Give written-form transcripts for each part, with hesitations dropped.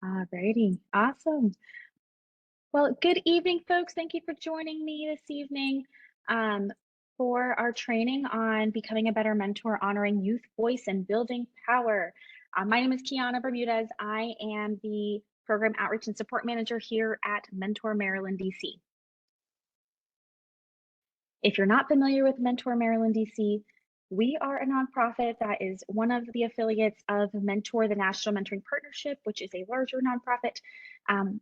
Alrighty, awesome. Well, good evening, folks. Thank you for joining me this evening um, for our training on becoming a better mentor, honoring youth voice, and building power. My name is Kiana Bermudez. I am the Program Outreach and Support Manager here at Mentor Maryland, DC. If you're not familiar with Mentor Maryland, DC, we are a nonprofit that is one of the affiliates of Mentor, the National Mentoring Partnership, which is a larger nonprofit. Um,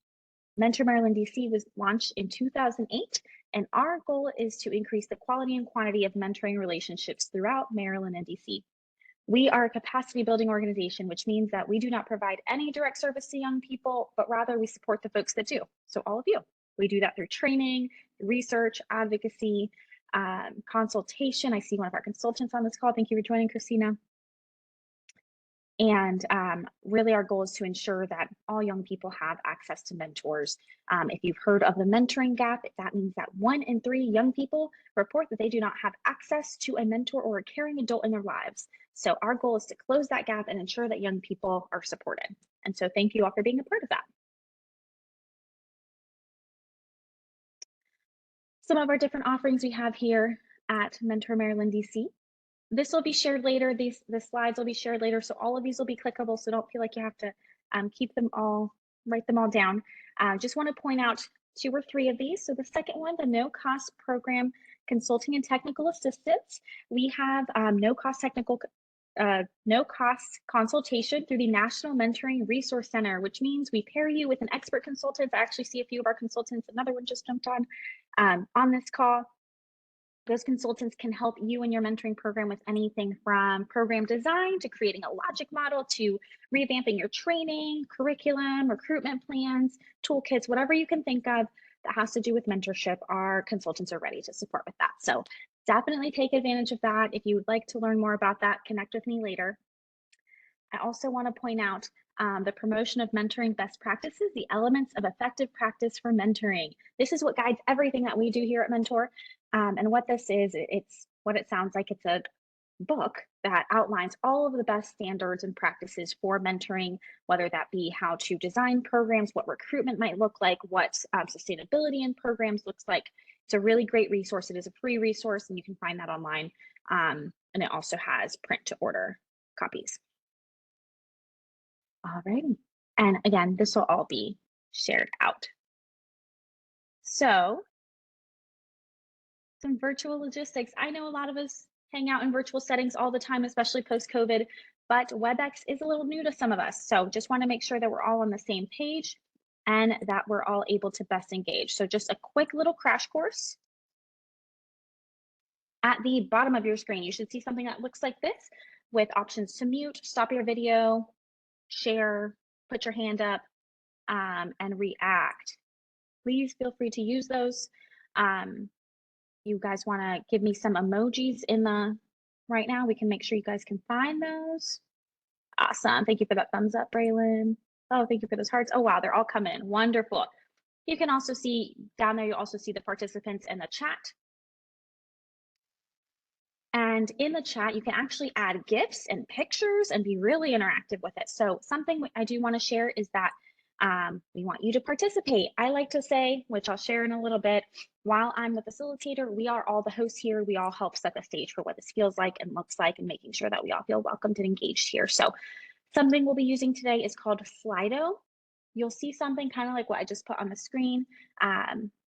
Mentor Maryland DC was launched in 2008, and our goal is to increase the quality and quantity of mentoring relationships throughout Maryland and DC. We are a capacity building organization, which means that we do not provide any direct service to young people, but rather we support the folks that do. So, all of you. We do that through training, research, advocacy, consultation. I see one of our consultants on this call. Thank you for joining, Christina. And really, our goal is to ensure that all young people have access to mentors. If you've heard of the mentoring gap, that means that 1 in 3 young people report that they do not have access to a mentor or a caring adult in their lives. So our goal is to close that gap and ensure that young people are supported. And so thank you all for being a part of that. Some of our different offerings we have here at Mentor Maryland DC. This will be shared later. The slides will be shared later. So all of these will be clickable. So don't feel like you have to keep them all, write them all down. Just want to point out 2 or 3 of these. So the second one, the no cost program consulting and technical assistance. We have no cost consultation through the National Mentoring Resource Center, which means we pair you with an expert consultant. I actually see a few of our consultants. Another one just jumped on this call. Those consultants can help you in your mentoring program with anything from program design to creating a logic model to revamping your training, curriculum, recruitment plans, toolkits, whatever you can think of that has to do with mentorship. Our consultants are ready to support with that. So definitely take advantage of that. If you would like to learn more about that, connect with me later. I also want to point out the promotion of mentoring best practices, the elements of effective practice for mentoring. This is what guides everything that we do here at Mentor. And what this is, it's what it sounds like. It's a book that outlines all of the best standards and practices for mentoring, whether that be how to design programs, what recruitment might look like, what sustainability in programs looks like. It's a really great resource. It is a free resource, and you can find that online. And it also has print to order copies. All right. And again, this will all be shared out. So some virtual logistics. I know a lot of us hang out in virtual settings all the time, especially post-COVID, but WebEx is a little new to some of us. So just want to make sure that we're all on the same page and that we're all able to best engage. So just a quick little crash course. At the bottom of your screen, you should see something that looks like this with options to mute, stop your video, share, put your hand up, and react. Please feel free to use those. You guys want to give me some emojis in the right now? We can make sure you guys can find those. Awesome. Thank you for that thumbs up, Braylon. Oh, thank you for those hearts. Oh, wow, they're all coming in. Wonderful. You can also see down there, you also see the participants in the chat. And in the chat, you can actually add GIFs and pictures and be really interactive with it. So something I do want to share is that we want you to participate. I like to say, which I'll share in a little bit, while I'm the facilitator, we are all the hosts here. We all help set the stage for what this feels like and looks like and making sure that we all feel welcomed and engaged here. So something we'll be using today is called Slido. You'll see something kind of like what I just put on the screen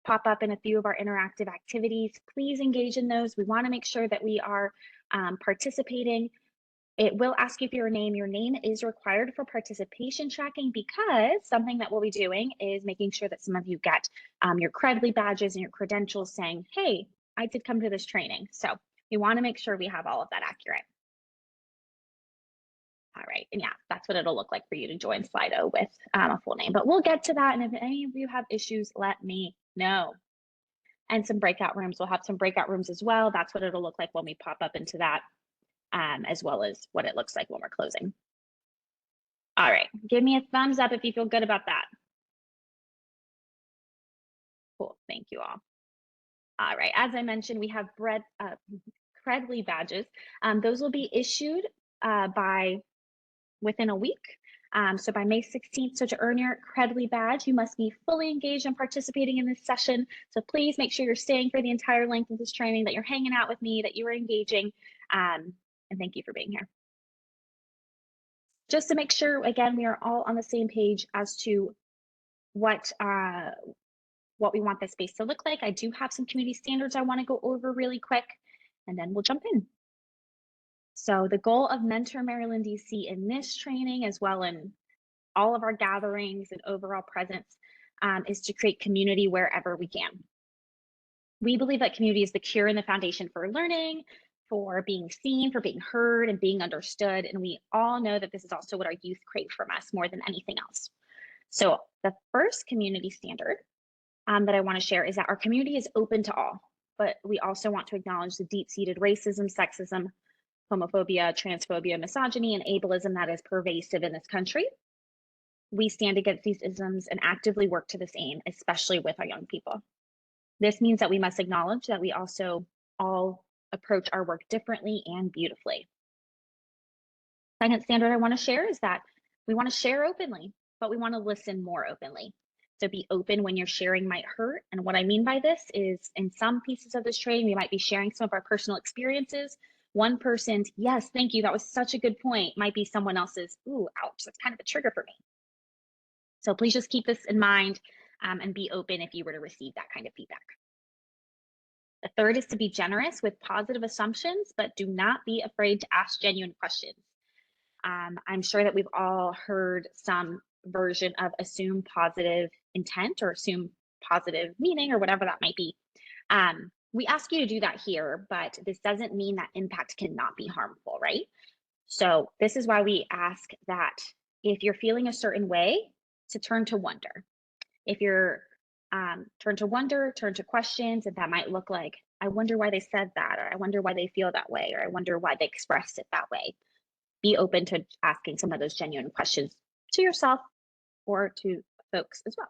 pop up in a few of our interactive activities. Please engage in those. We want to make sure that we are participating. It will ask you for your name. Your name is required for participation tracking because something that we'll be doing is making sure that some of you get your Credly badges and your credentials saying, hey, I did come to this training. So we want to make sure we have all of that accurate. All right, and yeah, that's what it'll look like for you to join Slido with a full name. But we'll get to that, and if any of you have issues, let me know. And some breakout rooms, we'll have some breakout rooms as well. That's what it'll look like when we pop up into that, as well as what it looks like when we're closing. All right, give me a thumbs up if you feel good about that. Cool, thank you all. All right, as I mentioned, we have Credly badges. Those will be issued by within a week. So by May 16th, so to earn your Credly badge, you must be fully engaged and participating in this session. So please make sure you're staying for the entire length of this training, that you're hanging out with me, that you are engaging, and thank you for being here. Just to make sure, again, we are all on the same page as to what we want this space to look like. I do have some community standards I want to go over really quick, and then we'll jump in. So the goal of Mentor Maryland DC in this training, as well in all of our gatherings and overall presence, is to create community wherever we can. We believe that community is the cure and the foundation for learning, for being seen, for being heard, and being understood. And we all know that this is also what our youth crave from us more than anything else. So the first community standard that I want to share is that our community is open to all, but we also want to acknowledge the deep-seated racism, sexism, homophobia, transphobia, misogyny, and ableism that is pervasive in this country. We stand against these isms and actively work to this aim, especially with our young people. This means that we must acknowledge that we also all approach our work differently and beautifully. Second standard I want to share is that we want to share openly, but we want to listen more openly. So be open when your sharing might hurt. And what I mean by this is, in some pieces of this training, we might be sharing some of our personal experiences. One person's, yes, thank you, that was such a good point, might be someone else's, ooh, ouch, that's kind of a trigger for me. So please just keep this in mind and be open if you were to receive that kind of feedback. The third is to be generous with positive assumptions, but do not be afraid to ask genuine questions. I'm sure that we've all heard some version of assume positive intent or assume positive meaning or whatever that might be. We ask you to do that here, but this doesn't mean that impact cannot be harmful, right? So this is why we ask that if you're feeling a certain way, to turn to wonder. If you're turn to wonder, turn to questions, and that might look like, I wonder why they said that, or I wonder why they feel that way, or I wonder why they expressed it that way. Be open to asking some of those genuine questions to yourself or to folks as well.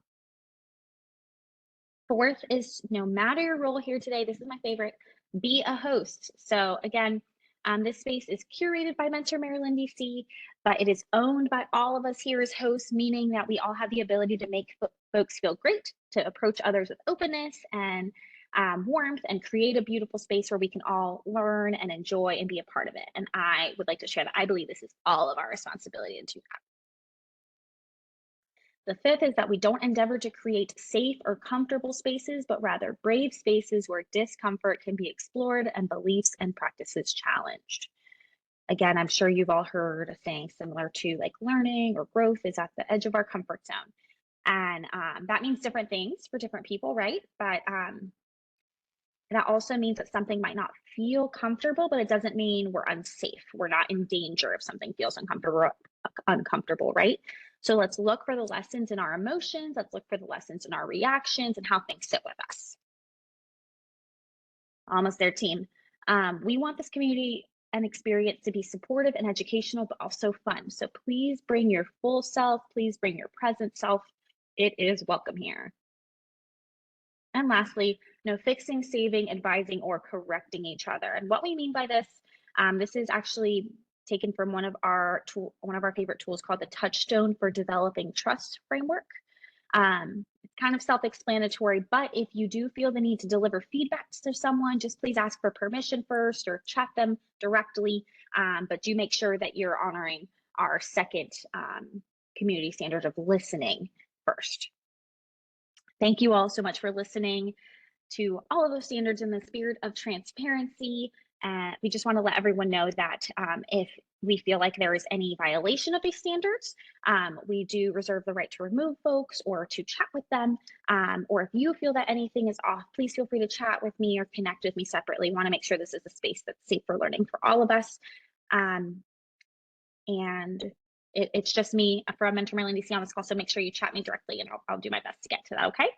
Fourth is, no matter your role here today, this is my favorite, be a host. So again, this space is curated by Mentor Maryland DC, but it is owned by all of us here as hosts, meaning that we all have the ability to make folks feel great, to approach others with openness and warmth, and create a beautiful space where we can all learn and enjoy and be a part of it. And I would like to share that I believe this is all of our responsibility to do that. The fifth is that we don't endeavor to create safe or comfortable spaces, but rather brave spaces where discomfort can be explored and beliefs and practices challenged. Again, I'm sure you've all heard a saying similar to like learning or growth is at the edge of our comfort zone. And that means different things for different people, right? But that also means that something might not feel comfortable, but it doesn't mean we're unsafe. We're not in danger if something feels uncomfortable, right? So let's look for the lessons in our emotions. Let's look for the lessons in our reactions and how things sit with us. Almost there, team. We want this community and experience to be supportive and educational, but also fun. So please bring your full self. Please bring your present self. It is welcome here. And lastly, no fixing, saving, advising, or correcting each other. And what we mean by this, this is actually taken from one of our favorite tools called the Touchstone for Developing Trust framework. It's kind of self-explanatory, but if you do feel the need to deliver feedback to someone, just please ask for permission first or chat them directly. But do make sure that you're honoring our second community standard of listening first. Thank you all so much for listening to all of those standards in the spirit of transparency. We just want to let everyone know that if we feel like there is any violation of these standards, we do reserve the right to remove folks or to chat with them. Or if you feel that anything is off, please feel free to chat with me or connect with me separately. We want to make sure this is a space that's safe for learning for all of us. And it's just me from Mentor Maryland DC on this call, so make sure you chat me directly and I'll do my best to get to that, okay?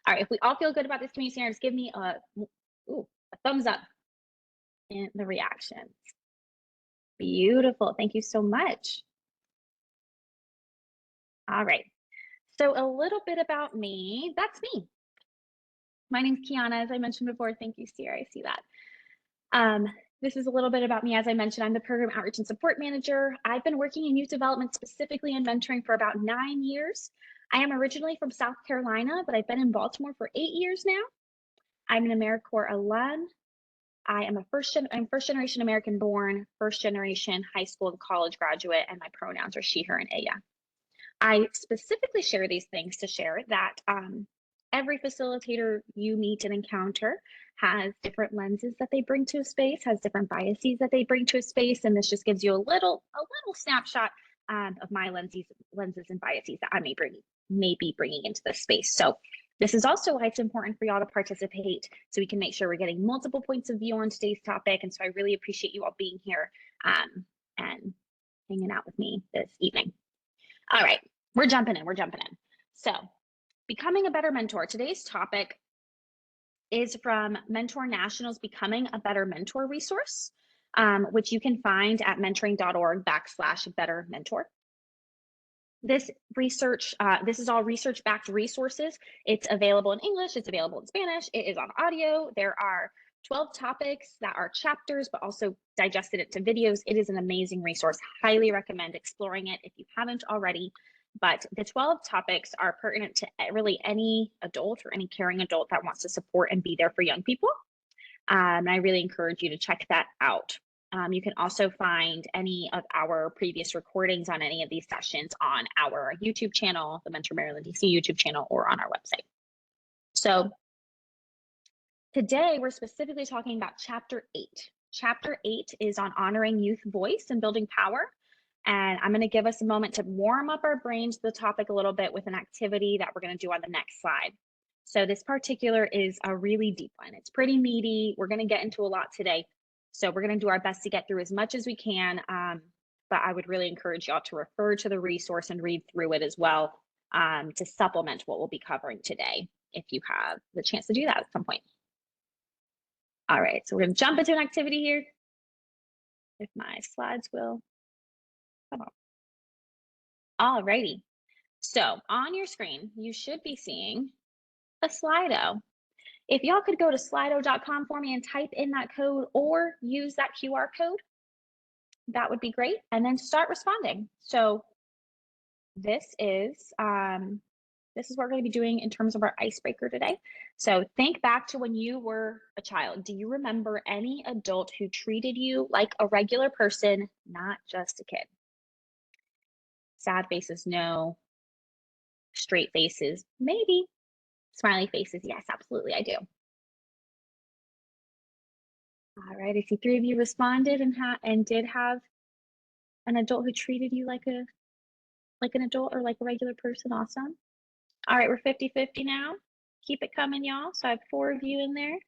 All right, if we all feel good about this community standards, give me a thumbs up in the reactions. Beautiful, thank you so much. All right, so a little bit about me, that's me. My name's Kiana, as I mentioned before. Thank you, Sierra, I see that. This is a little bit about me. As I mentioned, I'm the Program Outreach and Support Manager. I've been working in youth development, specifically in mentoring, for about 9 years. I am originally from South Carolina, but I've been in Baltimore for 8 years now. I'm an AmeriCorps alum. I'm first generation American born, first generation high school and college graduate, and my pronouns are she, her, and ella. I specifically share these things to share that every facilitator you meet and encounter has different lenses that they bring to a space, has different biases that they bring to a space, and this just gives you a little snapshot of my lenses and biases that I may be bringing into the space. So this is also why it's important for y'all to participate, so we can make sure we're getting multiple points of view on today's topic. And so I really appreciate you all being here and hanging out with me this evening. All right, we're jumping in. So, becoming a better mentor. Today's topic is from Mentor National's Becoming a Better Mentor resource, which you can find at mentoring.org/better mentor. This research, this is all research-backed resources. It's available in English, it's available in Spanish, it is on audio. There are 12 topics that are chapters, but also digested into videos. It is an amazing resource. Highly recommend exploring it if you haven't already. But the 12 topics are pertinent to really any adult or any caring adult that wants to support and be there for young people. And I really encourage you to check that out. You can also find any of our previous recordings on any of these sessions on our YouTube channel, the Mentor Maryland DC YouTube channel, or on our website. So today we're specifically talking about Chapter 8. Chapter 8 is on honoring youth voice and building power. And I'm going to give us a moment to warm up our brains to the topic a little bit with an activity that we're going to do on the next slide. So this particular is a really deep one. It's pretty meaty. We're going to get into a lot today. So we're going to do our best to get through as much as we can. But I would really encourage y'all to refer to the resource and read through it as well, to supplement what we'll be covering today, if you have the chance to do that at some point. All right, so we're going to jump into an activity here. If my slides will come on. All righty. So on your screen, you should be seeing a Slido. If y'all could go to slido.com for me and type in that code or use that QR code, that would be great. And then start responding. So this is what we're going to be doing in terms of our icebreaker today. So think back to when you were a child. Do you remember any adult who treated you like a regular person, not just a kid? Sad faces, no. Straight faces, maybe. Smiley faces, yes, absolutely, I do. All right, I see 3 of you responded and did have an adult who treated you like an adult or like a regular person. Awesome. All right, we're 50-50 now. Keep it coming, y'all. So I have 4 of you in there.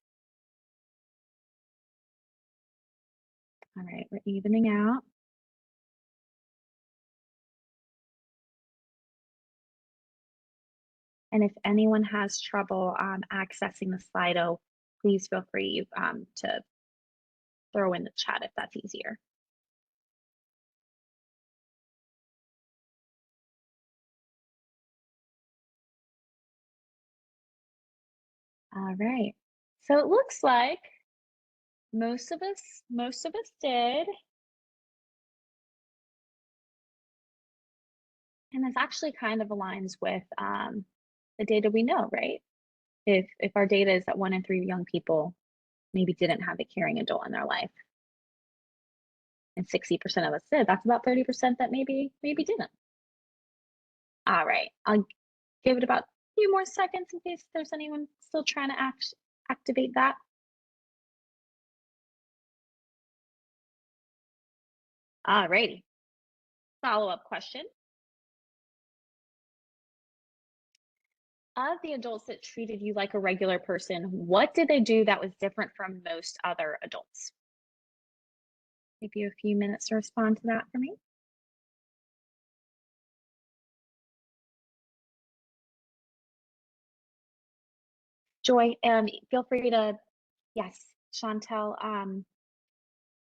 All right, we're evening out. And if anyone has trouble accessing the Slido, please feel free to throw in the chat if that's easier. All right, so it looks like most of us did. And this actually kind of aligns with the data we know, right? If our data is that 1 in 3 young people maybe didn't have a caring adult in their life, and 60% of us did, that's about 30% that maybe didn't. All right, I'll give it about a few more seconds in case there's anyone still trying to activate that. All righty, follow-up question. Of the adults that treated you like a regular person, what did they do that was different from most other adults? Give you a few minutes to respond to that for me. Joy, feel free to, yes, Chantel,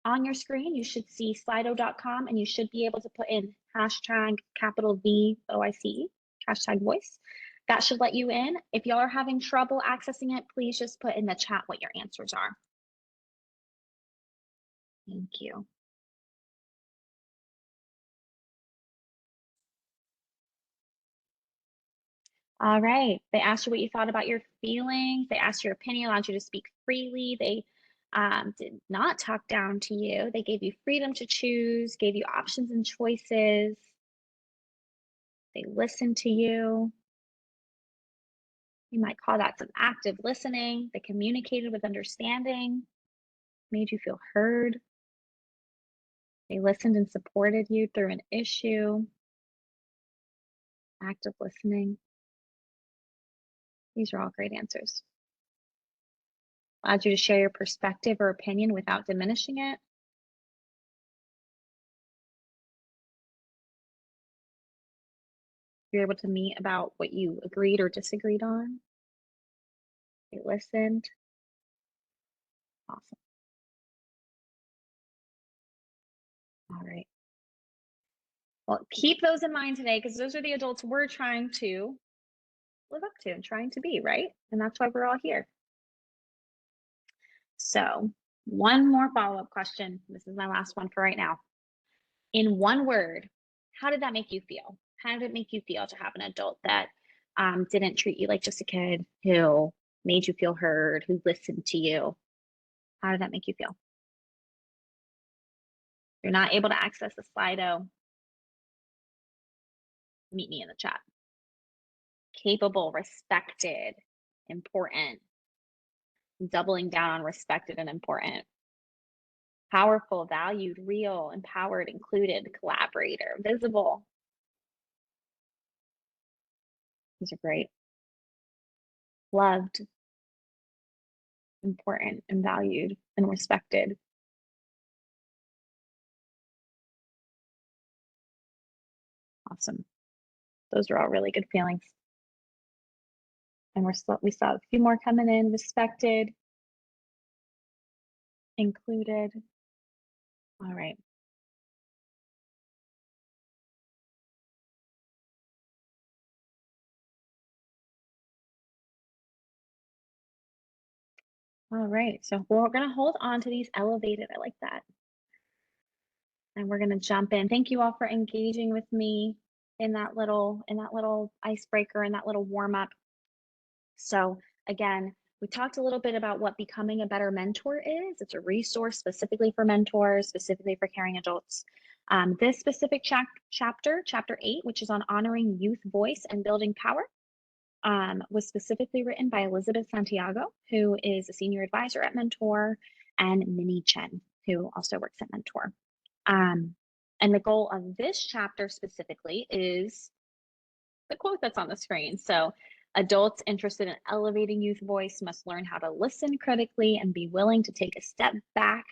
on your screen, you should see slido.com and you should be able to put in hashtag capital VOICE, hashtag voice. That should let you in. If y'all are having trouble accessing it, please just put in the chat what your answers are. Thank you. All right. They asked you what you thought about your feelings. They asked your opinion, allowed you to speak freely. They did not talk down to you. They gave you freedom to choose, gave you options and choices. They listened to you. You might call that some active listening. They communicated with understanding, made you feel heard. They listened and supported you through an issue. Active listening. These are all great answers. Allowed you to share your perspective or opinion without diminishing it. You're able to meet about what you agreed or disagreed on. They listened. Awesome. All right. Well, keep those in mind today because those are the adults we're trying to live up to and trying to be, right? And that's why we're all here. So, one more follow-up question. This is my last one for right now. In one word, how did that make you feel? How did it make you feel to have an adult that didn't treat you like just a kid, who made you feel heard, who listened to you? How did that make you feel? If you're not able to access the Slido, meet me in the chat. Capable, respected, important. Doubling down on respected and important. Powerful, valued, real, empowered, included, collaborator, visible. These are great. Loved, important, and valued, and respected. Awesome. Those are all really good feelings. And we saw a few more coming in. Respected, included. All right. All right. So we're going to hold on to these elevated. I like that. And we're going to jump in. Thank you all for engaging with me in that little icebreaker and that little warm up. So again, we talked a little bit about what becoming a better mentor is. It's a resource specifically for mentors, specifically for caring adults. This specific chapter 8, which is on honoring youth voice and building power, was specifically written by Elizabeth Santiago, who is a senior advisor at Mentor, and Minnie Chen, who also works at Mentor. And the goal of this chapter specifically is the quote that's on the screen. So, adults interested in elevating youth voice must learn how to listen critically and be willing to take a step back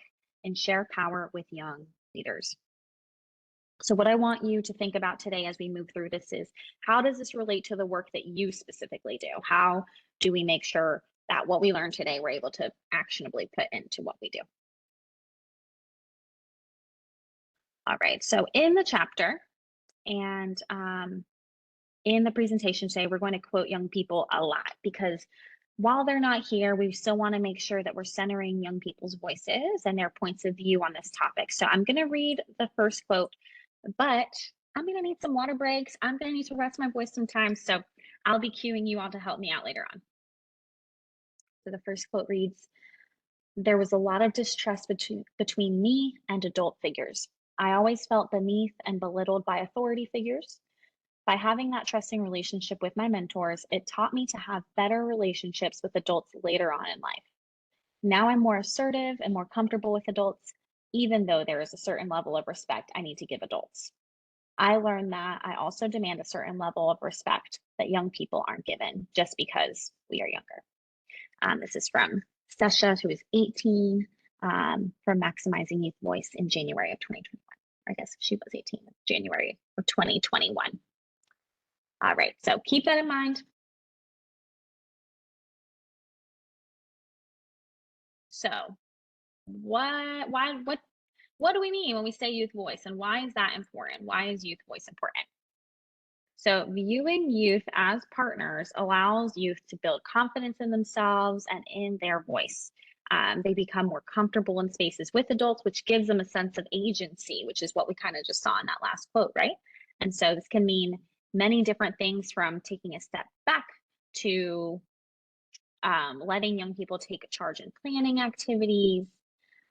and share power with young leaders. So what I want you to think about today as we move through this is, how does this relate to the work that you specifically do? How do we make sure that what we learned today we're able to actionably put into what we do? All right, so in the chapter and in the presentation today, we're going to quote young people a lot because while they're not here, we still want to make sure that we're centering young people's voices and their points of view on this topic. So I'm going to read the first quote, but I'm going to need some water breaks. I'm going to need to rest my voice sometimes. So I'll be cueing you all to help me out later on. So the first quote reads, "There was a lot of distrust between me and adult figures. I always felt beneath and belittled by authority figures. By having that trusting relationship with my mentors, it taught me to have better relationships with adults later on in life. Now I'm more assertive and more comfortable with adults, even though there is a certain level of respect I need to give adults. I learned that I also demand a certain level of respect that young people aren't given just because we are younger." This is from Sesha, who is 18, from Maximizing Youth Voice in January of 2021. I guess she was 18 in January of 2021. All right, so keep that in mind. So what do we mean when we say youth voice, and why is that important? Why is youth voice important? So viewing youth as partners allows youth to build confidence in themselves and in their voice. They become more comfortable in spaces with adults, which gives them a sense of agency, which is what we kind of just saw in that last quote, right? And so this can mean many different things, from taking a step back to letting young people take charge in planning activities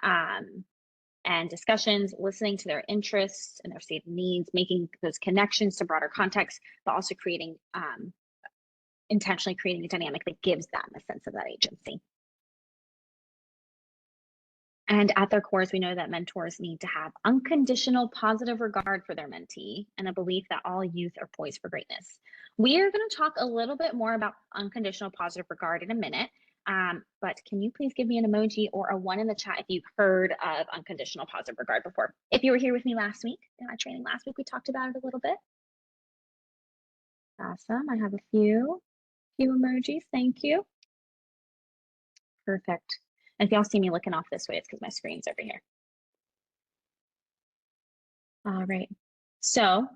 and discussions, listening to their interests and their stated needs, making those connections to broader context, but also creating intentionally creating a dynamic that gives them a sense of that agency. And at their cores, we know that mentors need to have unconditional positive regard for their mentee and a belief that all youth are poised for greatness. We are going to talk a little bit more about unconditional positive regard in a minute, but can you please give me an emoji or a 1 in the chat if you've heard of unconditional positive regard before? If you were here with me last week, in my training last week, we talked about it a little bit. Awesome. I have a few emojis. Thank you. Perfect. And if y'all see me looking off this way, it's because my screen's over here. All right. So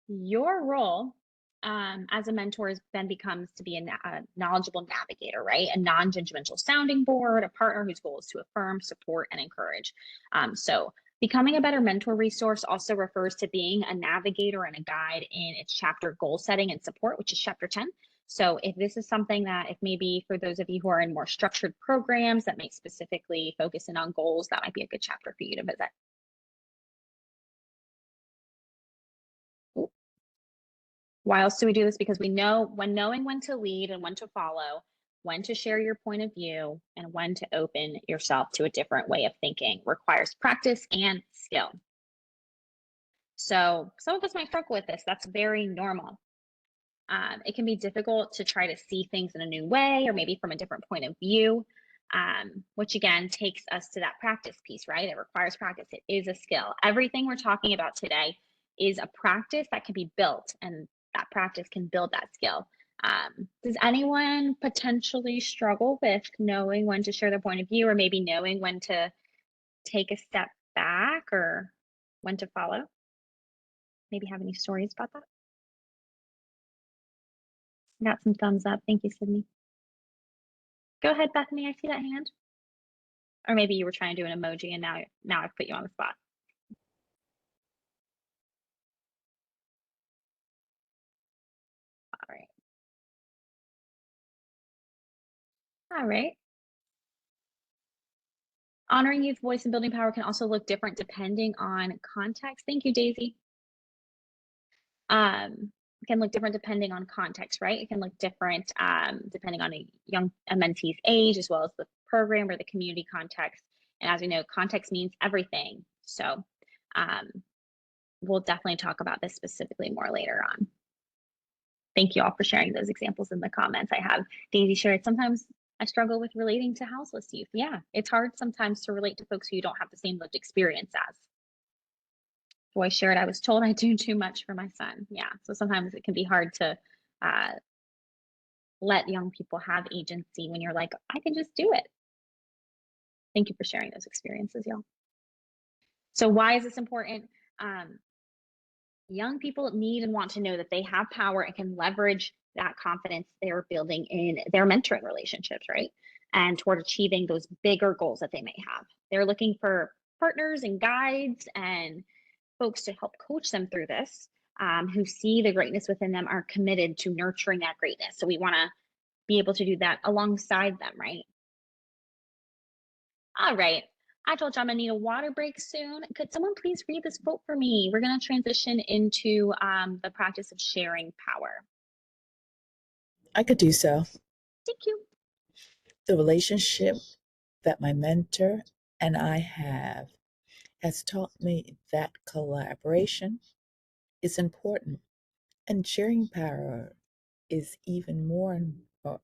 your role as a mentor then becomes to be a knowledgeable navigator, right? A non-judgmental sounding board, a partner whose goal is to affirm, support, and encourage. So becoming a better mentor resource also refers to being a navigator and a guide in its chapter goal setting and support, which is chapter 10. So if this is something that, if maybe for those of you who are in more structured programs that may specifically focus in on goals, that might be a good chapter for you to visit. Why else do we do this? Because we know knowing when to lead and when to follow, when to share your point of view, and when to open yourself to a different way of thinking requires practice and skill. So some of us might struggle with this. That's very normal. It can be difficult to try to see things in a new way or maybe from a different point of view, which again takes us to that practice piece, right? It requires practice. It is a skill. Everything we're talking about today is a practice that can be built, and that practice can build that skill. Does anyone potentially struggle with knowing when to share their point of view, or maybe knowing when to take a step back or when to follow? Maybe have any stories about that? Got some thumbs up. Thank you, Sydney. Go ahead, Bethany. I see that hand. Or maybe you were trying to do an emoji and now I've put you on the spot. All right. All right. Honoring youth voice and building power can also look different depending on context. Thank you, Daisy. It can look different depending on context, right? It can look different depending on a mentee's age, as well as the program or the community context. And as we know, context means everything. So we'll definitely talk about this specifically more later on. Thank you all for sharing those examples in the comments. I have Daisy shared, sometimes I struggle with relating to houseless youth. Yeah, it's hard sometimes to relate to folks who you don't have the same lived experience as. Joy shared, I was told I do too much for my son. Yeah, so sometimes it can be hard to let young people have agency when you're like, I can just do it. Thank you for sharing those experiences, y'all. So why is this important? Young people need and want to know that they have power and can leverage that confidence they're building in their mentoring relationships, right? And toward achieving those bigger goals that they may have. They're looking for partners and guides and folks to help coach them through this, who see the greatness within them, are committed to nurturing that greatness. So we want to be able to do that alongside them, right? All right. I told you I'm gonna need a water break soon. Could someone please read this quote for me? We're gonna transition into the practice of sharing power. I could do so. Thank you. The relationship that my mentor and I have has taught me that collaboration is important, and sharing power is even more important.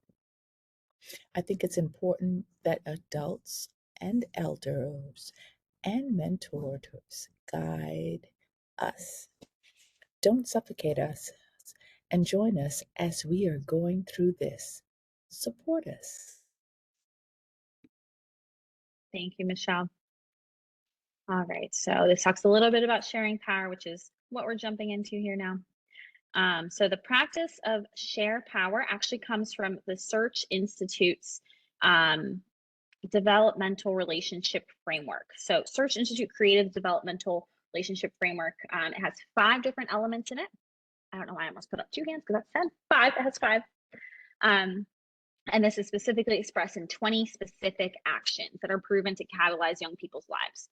I think it's important that adults and elders and mentors guide us. Don't suffocate us, and join us as we are going through this. Support us. Thank you, Michelle. All right, so this talks a little bit about sharing power, which is what we're jumping into here now. So the practice of share power actually comes from the Search Institute's developmental relationship framework. So Search Institute created the developmental relationship framework. It has 5 different elements in it. I don't know why I almost put up 2 hands because that said 5. It has 5. And this is specifically expressed in 20 specific actions that are proven to catalyze young people's lives.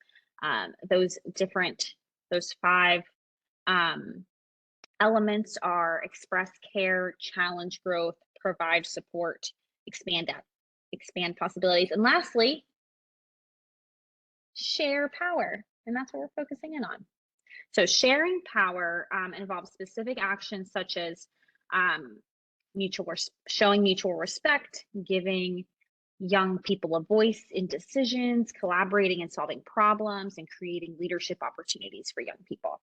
Those 5 elements are express care, challenge growth, provide support, expand possibilities, and lastly, share power. And that's what we're focusing in on. So sharing power involves specific actions such as showing mutual respect, giving young people a voice in decisions, collaborating and solving problems, and creating leadership opportunities for young people.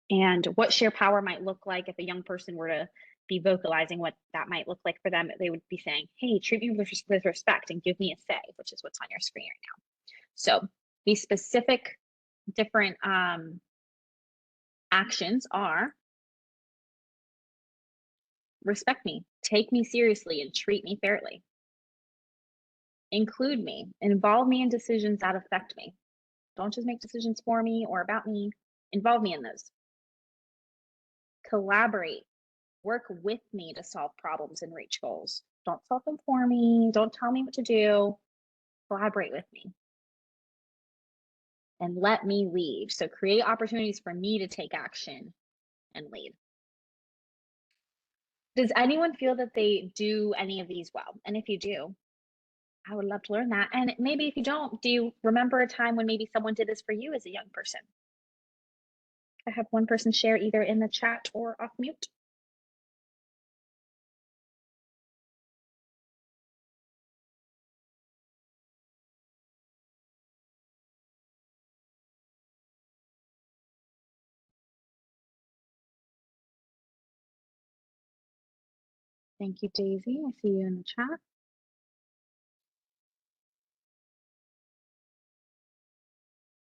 And what share power might look like if a young person were to be vocalizing what that might look like for them, they would be saying, hey, treat me with respect and give me a say, which is what's on your screen right now. So these specific different actions are: respect me, take me seriously, and treat me fairly. Include me, involve me in decisions that affect me. Don't just make decisions for me or about me, involve me in those. Collaborate, work with me to solve problems and reach goals. Don't solve them for me, don't tell me what to do, collaborate with me. And let me lead. So create opportunities for me to take action and lead. Does anyone feel that they do any of these well? And if you do, I would love to learn that. And maybe if you don't, do you remember a time when maybe someone did this for you as a young person? I have one person share either in the chat or off mute. Thank you, Daisy. I see you in the chat.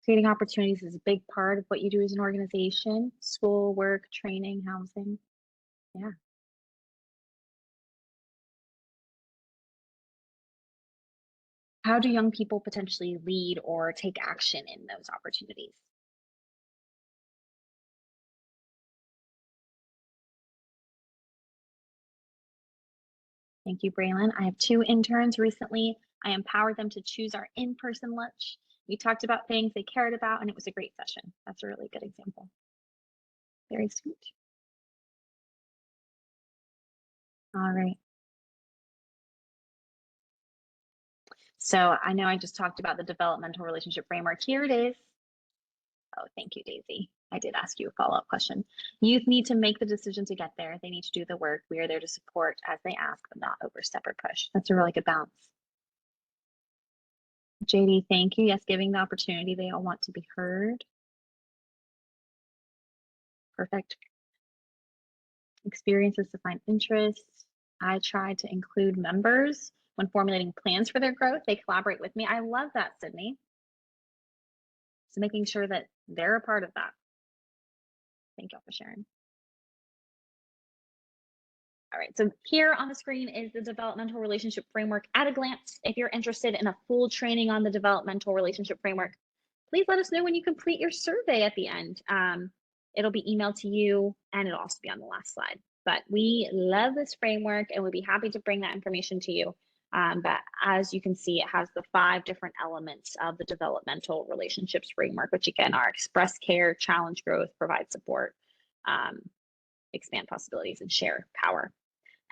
Creating opportunities is a big part of what you do as an organization: school, work, training, housing. Yeah. How do young people potentially lead or take action in those opportunities? Thank you, Braylon. I have 2 interns recently. I empowered them to choose our in-person lunch. We talked about things they cared about, and it was a great session. That's a really good example. Very sweet. All right. So I know I just talked about the developmental relationship framework. Here it is. Oh, thank you, Daisy. I did ask you a follow-up question. Youth need to make the decision to get there. They need to do the work. We are there to support as they ask, but not overstep or push. That's a really good balance. JD, thank you. Yes, giving the opportunity. They all want to be heard. Perfect. Experiences define interests. I try to include members when formulating plans for their growth. They collaborate with me. I love that, Sydney. So making sure that they're a part of that. Thank y'all for sharing. All right, so here on the screen is the developmental relationship framework at a glance. If you're interested in a full training on the developmental relationship framework, please let us know when you complete your survey at the end. It'll be emailed to you, and it'll also be on the last slide. But we love this framework and we'd be happy to bring that information to you. But as you can see, it has the 5 different elements of the developmental relationships framework, which again are express care, challenge growth, provide support, expand possibilities, and share power.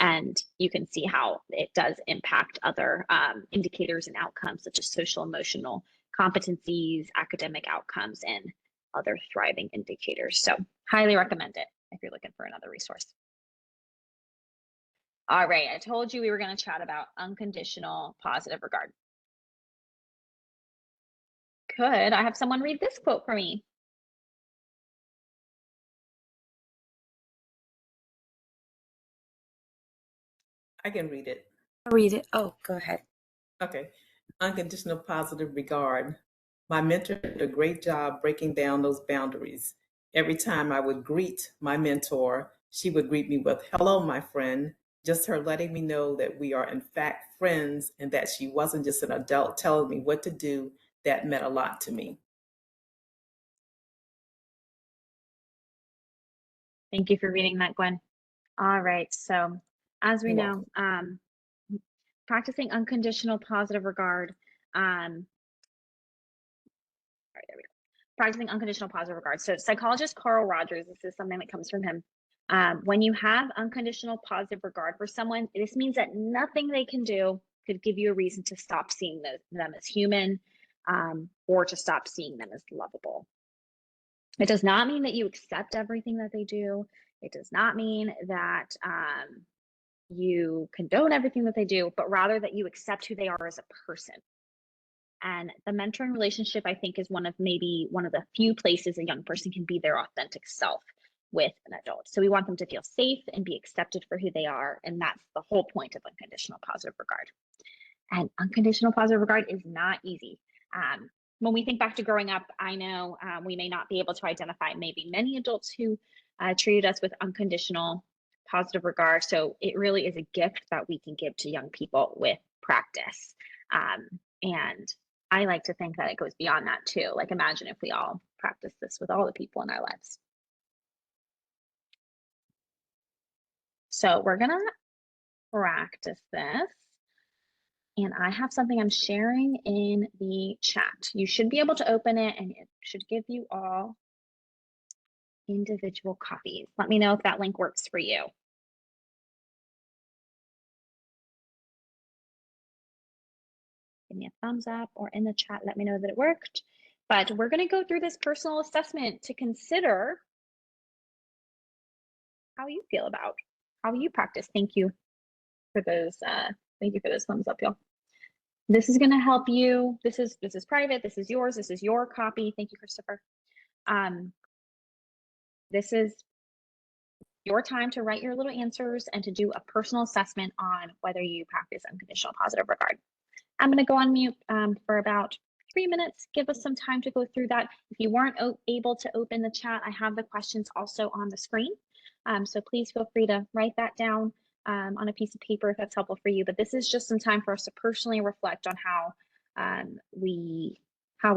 And you can see how it does impact other indicators and outcomes such as social emotional competencies, academic outcomes, and other thriving indicators. So highly recommend it if you're looking for another resource. All right, I told you we were going to chat about unconditional positive regard. Could I have someone read this quote for me? I can read it. I'll read it. Oh, go ahead. Okay. Unconditional positive regard. My mentor did a great job breaking down those boundaries. Every time I would greet my mentor, she would greet me with, "Hello, my friend." Just her letting me know that we are in fact friends and that she wasn't just an adult telling me what to do, that meant a lot to me. Thank you for reading that, Gwen. All right, so as we You're know, welcome. practicing unconditional positive regard, all right, there we go. Practicing unconditional positive regard. So psychologist Carl Rogers, this is something that comes from him. When you have unconditional positive regard for someone, this means that nothing they can do could give you a reason to stop seeing them as human, or to stop seeing them as lovable. It does not mean that you accept everything that they do. It does not mean that you condone everything that they do, but rather that you accept who they are as a person. And the mentoring relationship, I think, is one of the few places a young person can be their authentic self with an adult. So we want them to feel safe and be accepted for who they are. And that's the whole point of unconditional positive regard. And unconditional positive regard is not easy. When we think back to growing up, I know we may not be able to identify maybe many adults who treated us with unconditional positive regard. So it really is a gift that we can give to young people with practice. And I like to think that it goes beyond that too. Like, imagine if we all practice this with all the people in our lives. So we're gonna practice this. And I have something I'm sharing in the chat. You should be able to open it and it should give you all individual copies. Let me know if that link works for you. Give me a thumbs up, or in the chat, let me know that it worked. But we're going to go through this personal assessment to consider how you feel about how you practice. Thank you for those. Thank you for those thumbs up, y'all. This is going to help you. This is private. This is yours. This is your copy. Thank you, Christopher. This is your time to write your little answers and to do a personal assessment on whether you practice unconditional positive regard. I'm going to go on mute for about 3 minutes. Give us some time to go through that. If you weren't able to open the chat, I have the questions also on the screen. So please feel free to write that down on a piece of paper if that's helpful for you. But this is just some time for us to personally reflect on how we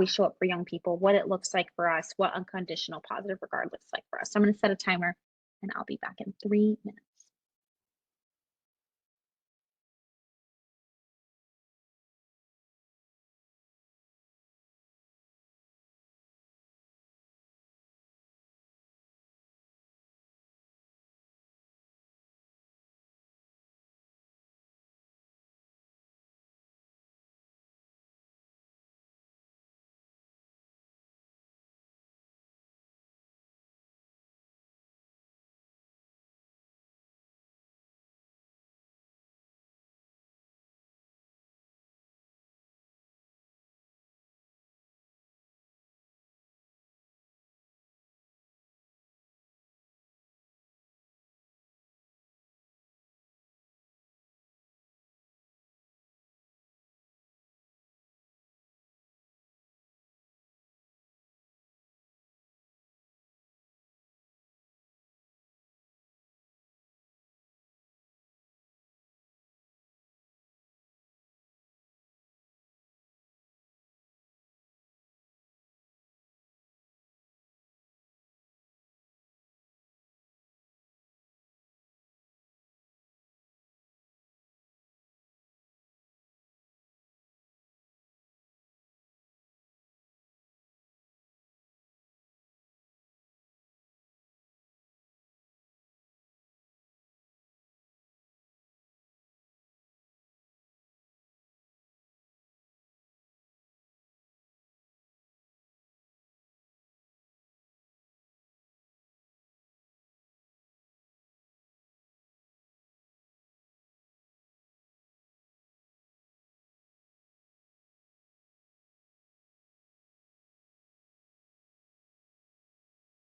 show up for young people, what it looks like for us, what unconditional positive regard looks like for us. So I'm going to set a timer and I'll be back in 3 minutes.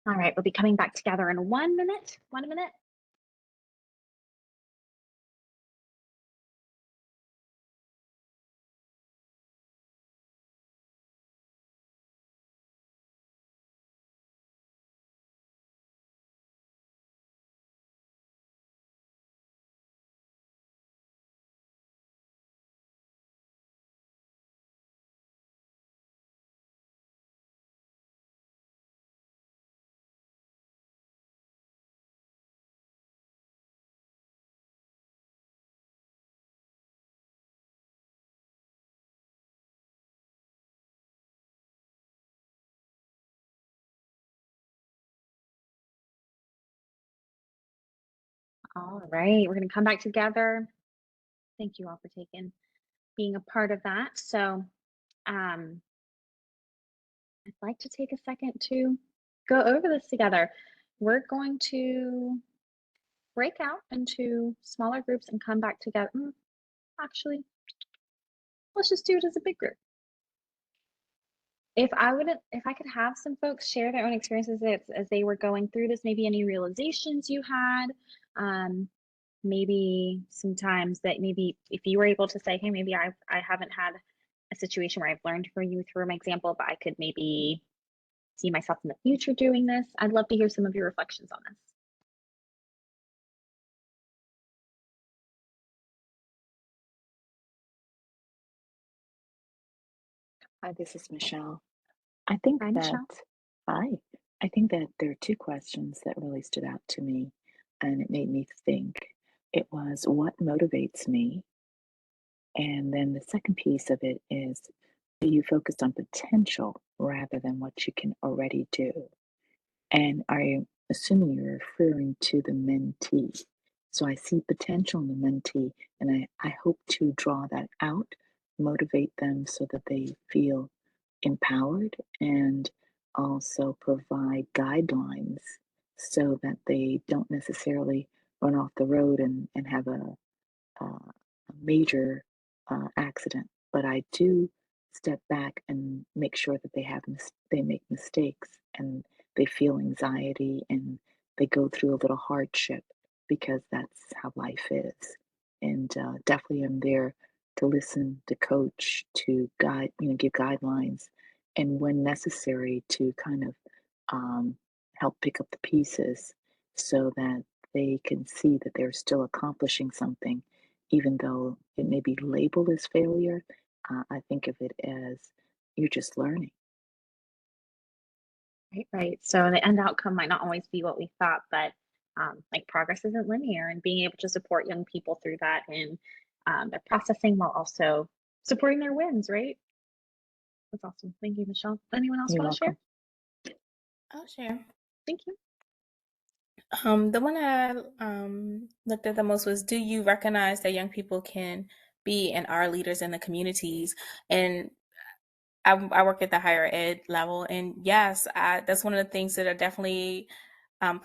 All right, we'll be coming back together in 1 minute. 1 minute. All right, we're going to come back together. Thank you all for being a part of that. So, um, I'd like to take a second to go over this together. We're going to break out into smaller groups and come back together. Actually, let's just do it as a big group. If I could have some folks share their own experiences as they were going through this, maybe any realizations you had, maybe sometimes that maybe if you were able to say, hey, maybe I haven't had a situation where I've learned from you through my example, but I could maybe see myself in the future doing this. I'd love to hear some of your reflections on this. Hi, this is Michelle. I think Hi, that, Michelle. hi, I think that there are two questions that really stood out to me and it made me think. It was what motivates me? And then the second piece of it is, do you focus on potential rather than what you can already do? And I'm assuming you're referring to the mentee. So I see potential in the mentee, and I hope to draw that out, motivate them so that they feel empowered, and also provide guidelines so that they don't necessarily run off the road and have a major accident. But I do step back and make sure that they make mistakes and they feel anxiety and they go through a little hardship because that's how life is. And definitely, I'm there to listen, to coach, to guide, give guidelines, and when necessary, to kind of um, help pick up the pieces so that they can see that they're still accomplishing something even though it may be labeled as failure. I think of it as you're just learning. Right. So the end outcome might not always be what we thought, but like progress isn't linear, and being able to support young people through that and their processing while also supporting their wins, right? That's awesome. Thank you, Michelle. Anyone else You're want to share? welcome. I'll share. Thank you. The one I looked at the most was, do you recognize that young people can be and are leaders in the communities? And I work at the higher ed level, and yes, that's one of the things that I definitely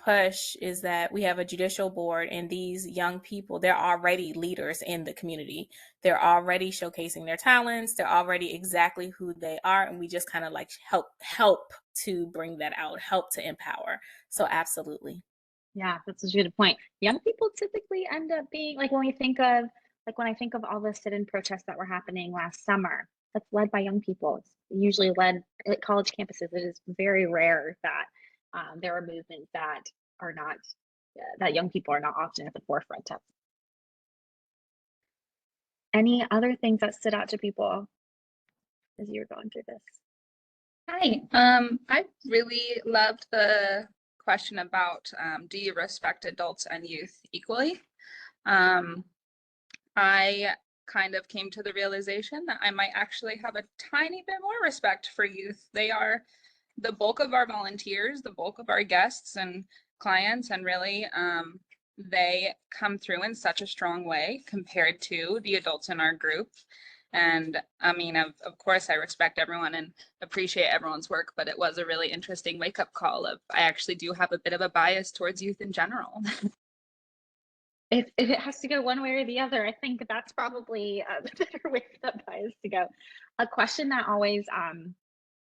push is that we have a judicial board, and these young people, they're already leaders in the community. They're already showcasing their talents. They're already exactly who they are, and we just kind of like help to bring that out, help to empower. So absolutely. Yeah, that's a good point. Young people typically end up being like when I think of all the sit-in protests that were happening last summer, that's led by young people. It's usually led at college campuses. It is very rare that there are movements that are not that young people are not often at the forefront of. Any other things that stood out to people as you were going through this? Hi, I really loved the question about do you respect adults and youth equally? I kind of came to the realization that I might actually have a tiny bit more respect for youth. They are the bulk of our volunteers, the bulk of our guests and clients, and really they come through in such a strong way compared to the adults in our group. And I mean, of course, I respect everyone and appreciate everyone's work, but it was a really interesting wake-up call of I actually do have a bit of a bias towards youth in general. If it has to go one way or the other, I think that's probably the better way for that bias to go. A question that always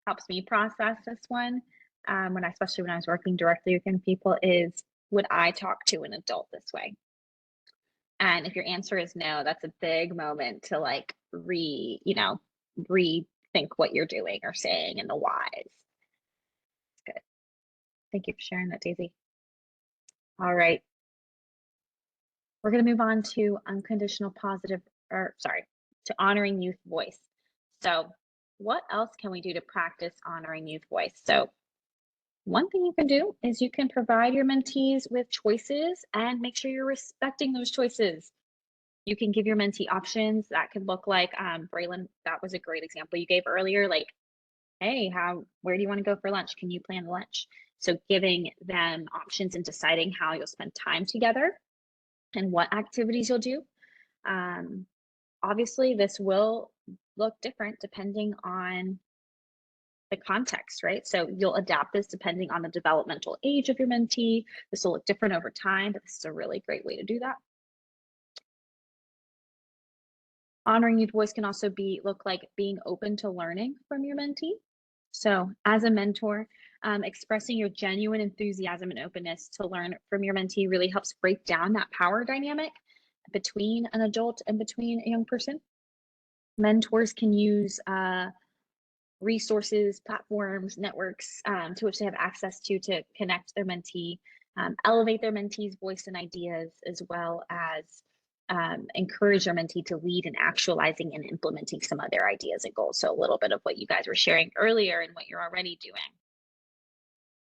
helps me process this one, especially when I was working directly with young people, is would I talk to an adult this way? And if your answer is no, that's a big moment to like rethink what you're doing or saying and the whys. Good. Thank you for sharing that, Daisy. All right. We're going to move on to to honoring youth voice. So what else can we do to practice honoring youth voice? So one thing you can do is you can provide your mentees with choices and make sure you're respecting those choices. You can give your mentee options. That could look like, Braylon, that was a great example you gave earlier, like, hey, where do you want to go for lunch? Can you plan the lunch? So giving them options and deciding how you'll spend time together and what activities you'll do. Obviously, this will look different depending on the context, right? So you'll adapt this depending on the developmental age of your mentee. This will look different over time, but this is a really great way to do that. Honoring youth voice can also look like being open to learning from your mentee. So as a mentor, expressing your genuine enthusiasm and openness to learn from your mentee really helps break down that power dynamic between an adult and between a young person. Mentors can use resources, platforms, networks to which they have access to connect their mentee, elevate their mentee's voice and ideas, as well as encourage their mentee to lead in actualizing and implementing some of their ideas and goals. So a little bit of what you guys were sharing earlier and what you're already doing.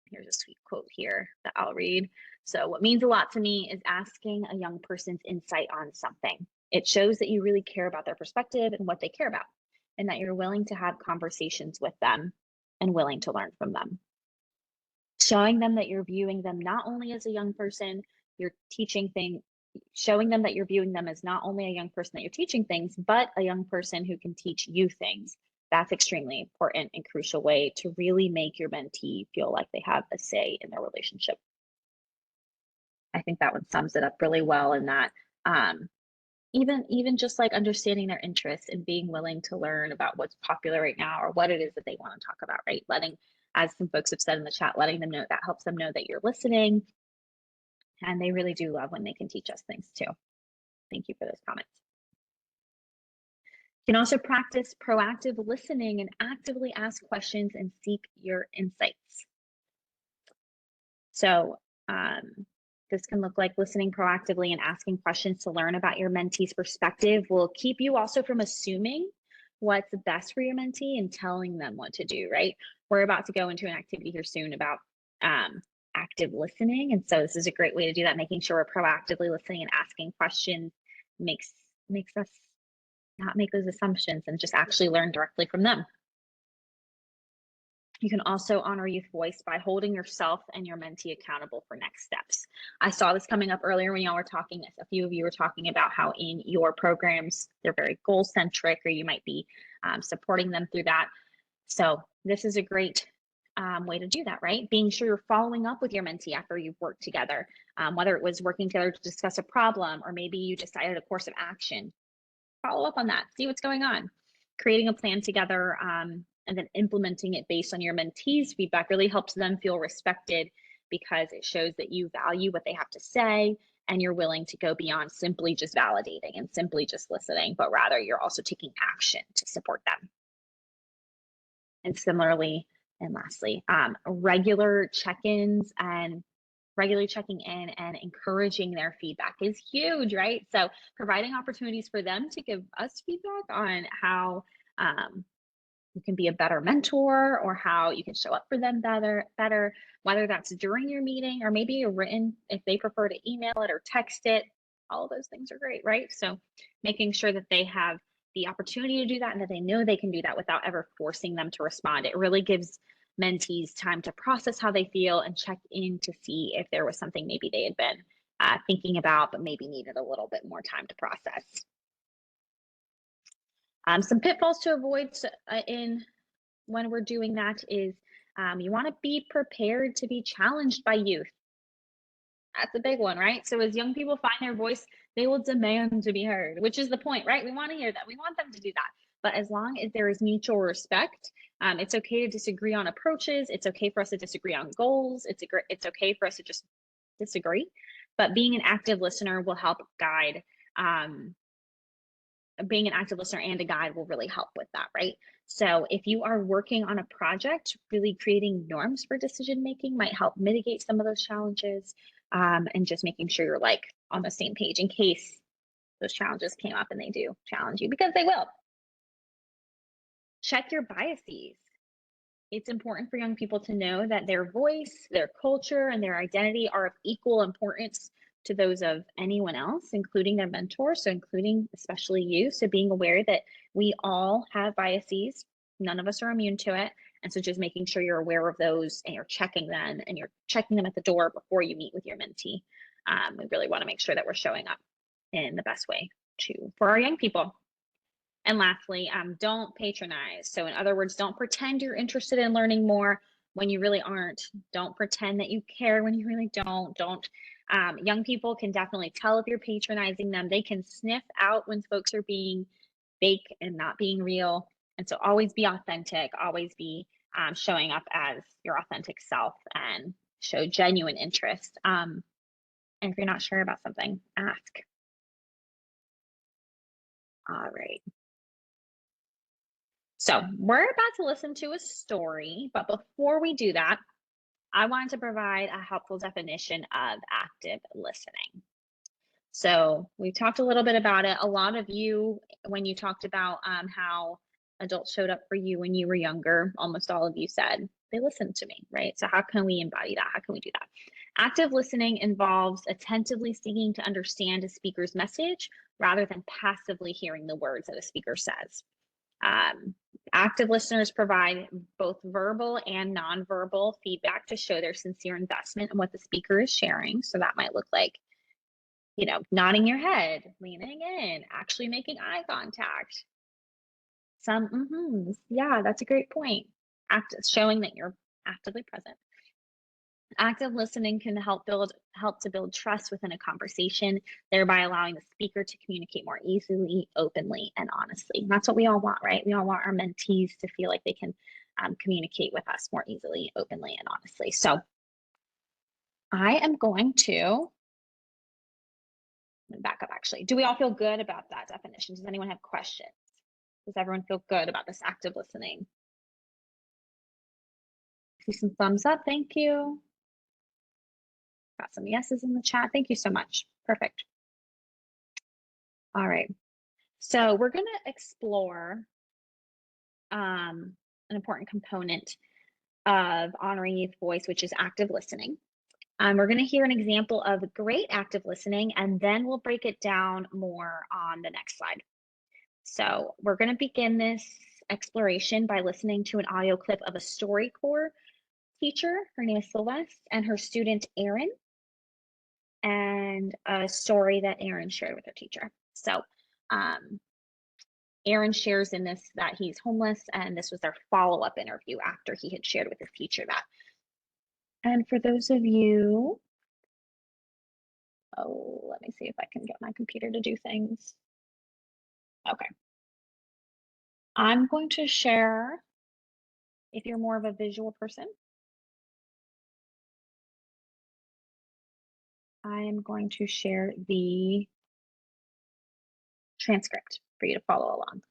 Here's a sweet quote here that I'll read. So what means a lot to me is asking a young person's insight on something. It shows that you really care about their perspective and what they care about, and that you're willing to have conversations with them and willing to learn from them. Showing them that you're viewing them not only as a young person, you're teaching things, showing them that you're viewing them as not only a young person that you're teaching things, but a young person who can teach you things. That's extremely important and crucial way to really make your mentee feel like they have a say in their relationship. I think that one sums it up really well, in that even just like understanding their interests and being willing to learn about what's popular right now or what it is that they want to talk about, right? Letting, as some folks have said in the chat, letting them know, that helps them know that you're listening. And they really do love when they can teach us things too. Thank you for those comments. You can also practice proactive listening and actively ask questions and seek your insights. So this can look like listening proactively and asking questions to learn about your mentee's perspective will keep you also from assuming what's best for your mentee and telling them what to do, right? We're about to go into an activity here soon about active listening. And so this is a great way to do that, making sure we're proactively listening and asking questions makes us not make those assumptions and just actually learn directly from them. You can also honor youth voice by holding yourself and your mentee accountable for next steps. I saw this coming up earlier when y'all were talking. A few of you were talking about how in your programs, they're very goal-centric, or you might be supporting them through that. So this is a great way to do that, right? Being sure you're following up with your mentee after you've worked together, whether it was working together to discuss a problem, or maybe you decided a course of action. Follow up on that, see what's going on. Creating a plan together and then implementing it based on your mentee's feedback really helps them feel respected, because it shows that you value what they have to say and you're willing to go beyond simply just validating and simply just listening, but rather you're also taking action to support them. And similarly, and lastly, regular check-ins and regularly checking in and encouraging their feedback is huge, right? So providing opportunities for them to give us feedback on how you can be a better mentor, or how you can show up for them better, whether that's during your meeting or maybe a written, if they prefer to email it or text it, all of those things are great, right? So making sure that they have the opportunity to do that and that they know they can do that without ever forcing them to respond. It really gives mentees time to process how they feel and check in to see if there was something maybe they had been thinking about, but maybe needed a little bit more time to process. Some pitfalls to avoid when we're doing that is you want to be prepared to be challenged by youth. That's a big one, right? So as young people find their voice, they will demand to be heard, which is the point, right? We want to hear that. We want them to do that. But as long as there is mutual respect, it's okay to disagree on approaches. It's okay for us to disagree on goals. It's okay for us to just disagree. But being an active listener will help guide. Being an active listener and a guide will really help with that, right? So if you are working on a project, really creating norms for decision making might help mitigate some of those challenges, and just making sure you're like on the same page in case those challenges came up, and they do challenge you, because they will. Check your biases. It's important for young people to know that their voice, their culture, and their identity are of equal importance to those of anyone else, including their mentor, so including especially you. So being aware that we all have biases, none of us are immune to it. And so just making sure you're aware of those and you're checking them, and you're checking them at the door before you meet with your mentee. We really want to make sure that we're showing up in the best way for our young people. And lastly, don't patronize. So in other words, don't pretend you're interested in learning more when you really aren't. Don't pretend that you care when you really don't. Young people can definitely tell if you're patronizing them. They can sniff out when folks are being fake and not being real. And so always be authentic, always be showing up as your authentic self and show genuine interest. And if you're not sure about something, ask. All right. So we're about to listen to a story, but before we do that, I wanted to provide a helpful definition of active listening. So we talked a little bit about it. A lot of you, when you talked about how adults showed up for you when you were younger, almost all of you said, they listened to me, right? So how can we embody that? How can we do that? Active listening involves attentively seeking to understand a speaker's message rather than passively hearing the words that a speaker says. Active listeners provide both verbal and nonverbal feedback to show their sincere investment in what the speaker is sharing. So that might look like, nodding your head, leaning in, actually making eye contact. Some mm-hms. Yeah, that's a great point. Showing that you're actively present. Active listening can help to build trust within a conversation, thereby allowing the speaker to communicate more easily, openly, and honestly. And that's what we all want, right? We all want our mentees to feel like they can communicate with us more easily, openly, and honestly. So I am going to back up, actually. Do we all feel good about that definition? Does anyone have questions? Does everyone feel good about this active listening? See some thumbs up. Thank you. Got some yeses in the chat. Thank you so much. Perfect. All right. So we're going to explore an important component of honoring youth voice, which is active listening. We're going to hear an example of great active listening, and then we'll break it down more on the next slide. So we're going to begin this exploration by listening to an audio clip of a StoryCorps teacher. Her name is Celeste, and her student Erin, and a story that Erin shared with her teacher. So Erin shares in this that he's homeless, and this was their follow-up interview after he had shared with his teacher that. And for those of you, let me see if I can get my computer to do things. Okay. I'm going to share, if you're more of a visual person, I am going to share the transcript for you to follow along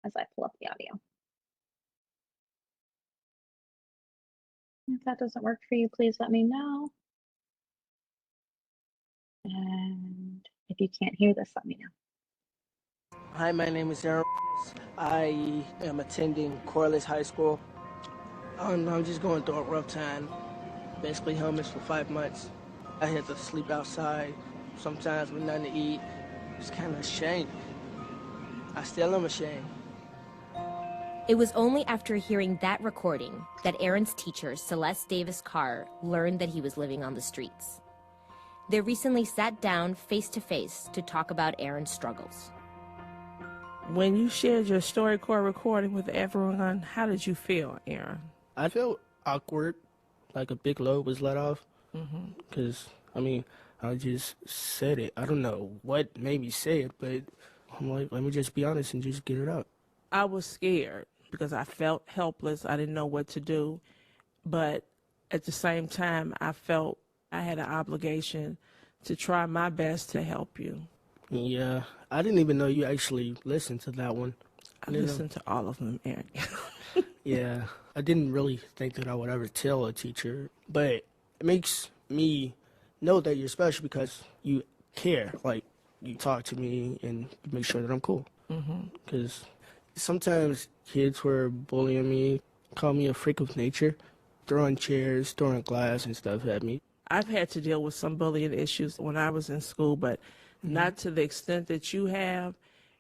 as I pull up the audio. If that doesn't work for you, please let me know. And if you can't hear this, let me know. Hi, my name is Aaron. I am attending Corliss High School. I'm just going through a rough time. Basically homeless for 5 months. I had to sleep outside, sometimes with nothing to eat. It's kind of ashamed. I still am ashamed. It was only after hearing that recording that Aaron's teacher, Celeste Davis Carr, learned that he was living on the streets. They recently sat down face-to-face to talk about Aaron's struggles. When you shared your StoryCorps recording with everyone, how did you feel, Aaron? I felt awkward, like a big load was let off. Because, I just said it. I don't know what made me say it, but I'm like, let me just be honest and just get it out. I was scared because I felt helpless. I didn't know what to do. But at the same time, I felt I had an obligation to try my best to help you. Yeah, I didn't even know you actually listened to that one. I listened to all of them, Aaron. Yeah, I didn't really think that I would ever tell a teacher, but it makes me know that you're special because you care. Like, you talk to me and make sure that I'm cool. Because sometimes kids were bullying me, call me a freak of nature, throwing chairs, throwing glass and stuff at me. I've had to deal with some bullying issues when I was in school, but not to the extent that you have.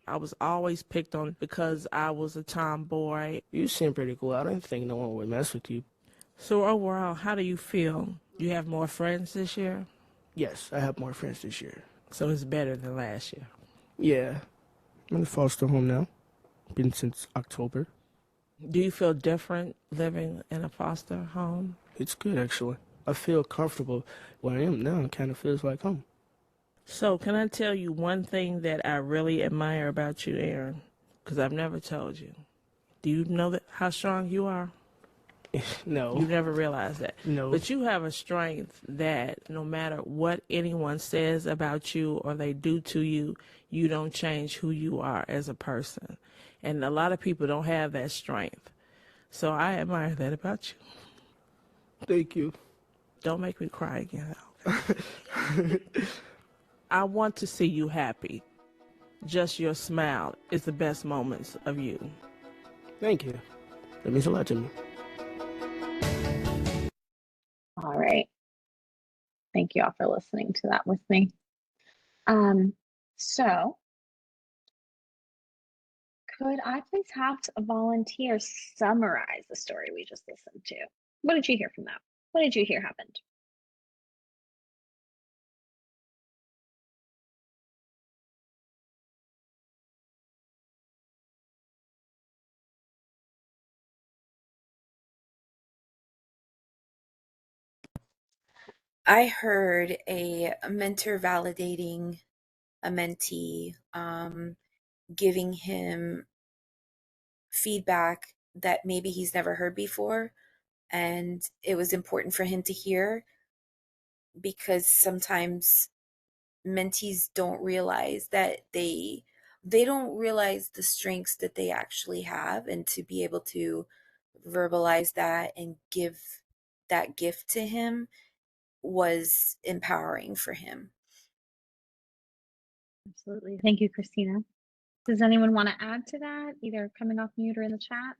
I was always picked on because I was a tomboy. You seem pretty cool. I didn't think no one would mess with you. So overall, how do you feel? You have more friends this year? Yes, I have more friends this year. So it's better than last year. Yeah, I'm in the foster home now. Been since October. Do you feel different living in a foster home? It's good, actually. I feel comfortable where I am now. It kind of feels like home. So can I tell you one thing that I really admire about you, Aaron? Because I've never told you. Do you know that how strong you are? No. You never realized that. No. But you have a strength that no matter what anyone says about you or they do to you, you don't change who you are as a person. And a lot of people don't have that strength. So I admire that about you. Thank you. Don't make me cry again. Okay? I want to see you happy. Just your smile is the best moments of you. Thank you. That means a lot to me. All right. Thank you all for listening to that with me. So could I please have a volunteer summarize the story we just listened to? What did you hear from that? What did you hear happened? I heard a mentor validating a mentee, giving him feedback that maybe he's never heard before. And it was important for him to hear because sometimes mentees don't realize that they don't realize the strengths that they actually have, and to be able to verbalize that and give that gift to him was empowering for him. Absolutely. Thank you, Christina. Does anyone want to add to that, either coming off mute or in the chat?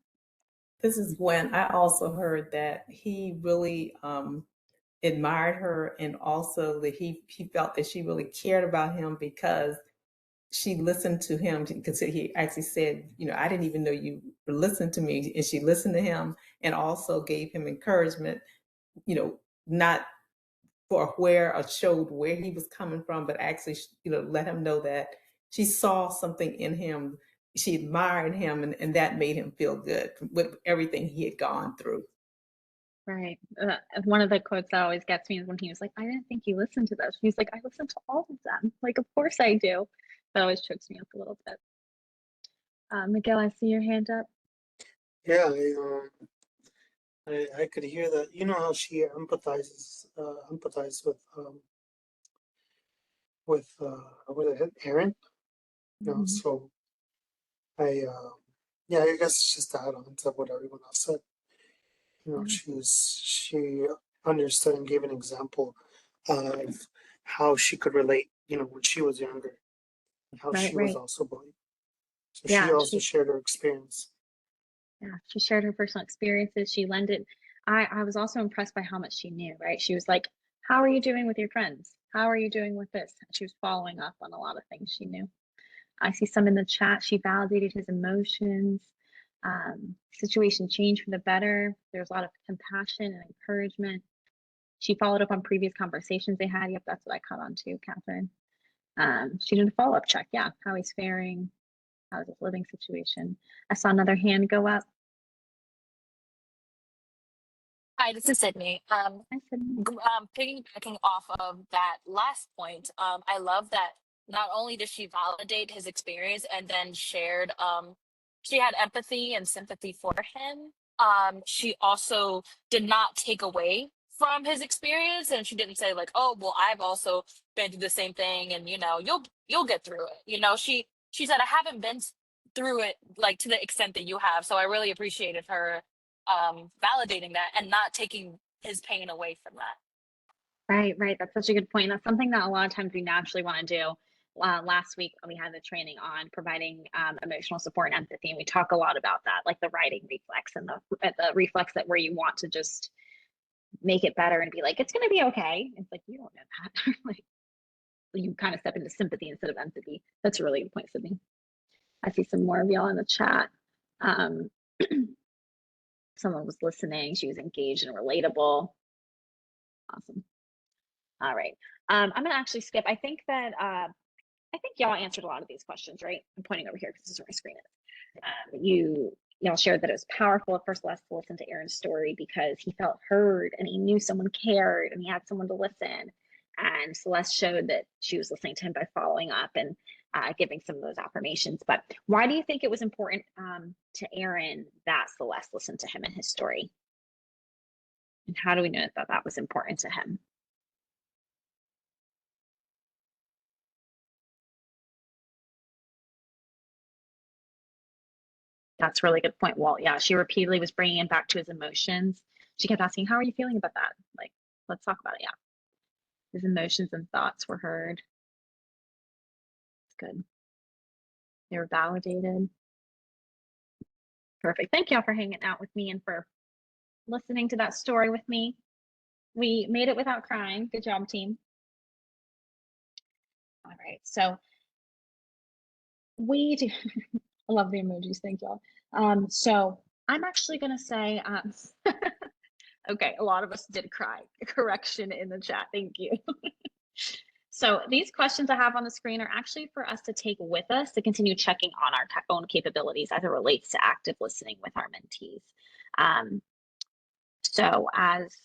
This is Gwen. I also heard that he really admired her, and also that he felt that she really cared about him because she listened to him. Because he actually said, I didn't even know you were listening to me. And she listened to him and also gave him encouragement, not for where or showed where he was coming from, but actually, let him know that she saw something in him. She admired him, and that made him feel good with everything he had gone through. Right. One of the quotes that always gets me is when he was like, I didn't think you listened to those. He's like, I listened to all of them. Like, of course I do. That always chokes me up a little bit. Miguel, I see your hand up. Yeah, I could hear that. You know how she empathized with Aaron. So I guess it's just to add on to what everyone else said. She understood and gave an example of how she could relate. When she was younger, and how she was also bullied. So she also shared her experience. Yeah, she shared her personal experiences. She lended. I was also impressed by how much she knew, right? She was like, how are you doing with your friends? How are you doing with this? She was following up on a lot of things she knew. I see some in the chat. She validated his emotions. Situation changed for the better. There's a lot of compassion and encouragement. She followed up on previous conversations they had. Yep, that's what I caught on too, Catherine. She did a follow-up check. Yeah, how he's faring. How's his living situation? I saw another hand go up. Hi, this is Sydney. Hi, Sydney. Piggybacking off of that last point, I love that not only did she validate his experience and then shared, she had empathy and sympathy for him. She also did not take away from his experience, and she didn't say like, "Oh, well, I've also been through the same thing, and you'll get through it." She said, "I haven't been through it like to the extent that you have," so I really appreciated her validating that and not taking his pain away from that. Right. That's such a good point. That's something that a lot of times we naturally want to do. Last week we had the training on providing emotional support and empathy, and we talk a lot about that, like the writing reflex and the reflex that where you want to just make it better and be like, it's going to be okay. It's like, you don't know that. Like, you kind of step into sympathy instead of empathy. That's a really good point, Sydney. I see some more of y'all in the chat. Someone was listening. She was engaged and relatable. Awesome. All right. I'm gonna actually skip. I think that I think y'all answered a lot of these questions, right? I'm pointing over here because this is where my screen is. Y'all shared that it was powerful for Celeste to listen to Aaron's story because he felt heard and he knew someone cared and he had someone to listen. And Celeste showed that she was listening to him by following up and giving some of those affirmations. But why do you think it was important to Aaron that Celeste listened to him and his story? And how do we know that that was important to him? That's a really good point, Walt. Yeah, she repeatedly was bringing him back to his emotions. She kept asking, how are you feeling about that? Like, let's talk about it. Yeah. His emotions and thoughts were heard. It's good. They were validated. Perfect. Thank y'all for hanging out with me and for listening to that story with me. We made it without crying. Good job, team. All right. So we do. I love the emojis. Thank y'all. So I'm actually going to say, okay, a lot of us did cry. Correction in the chat. Thank you. So these questions I have on the screen are actually for us to take with us to continue checking on our own capabilities as it relates to active listening with our mentees. So as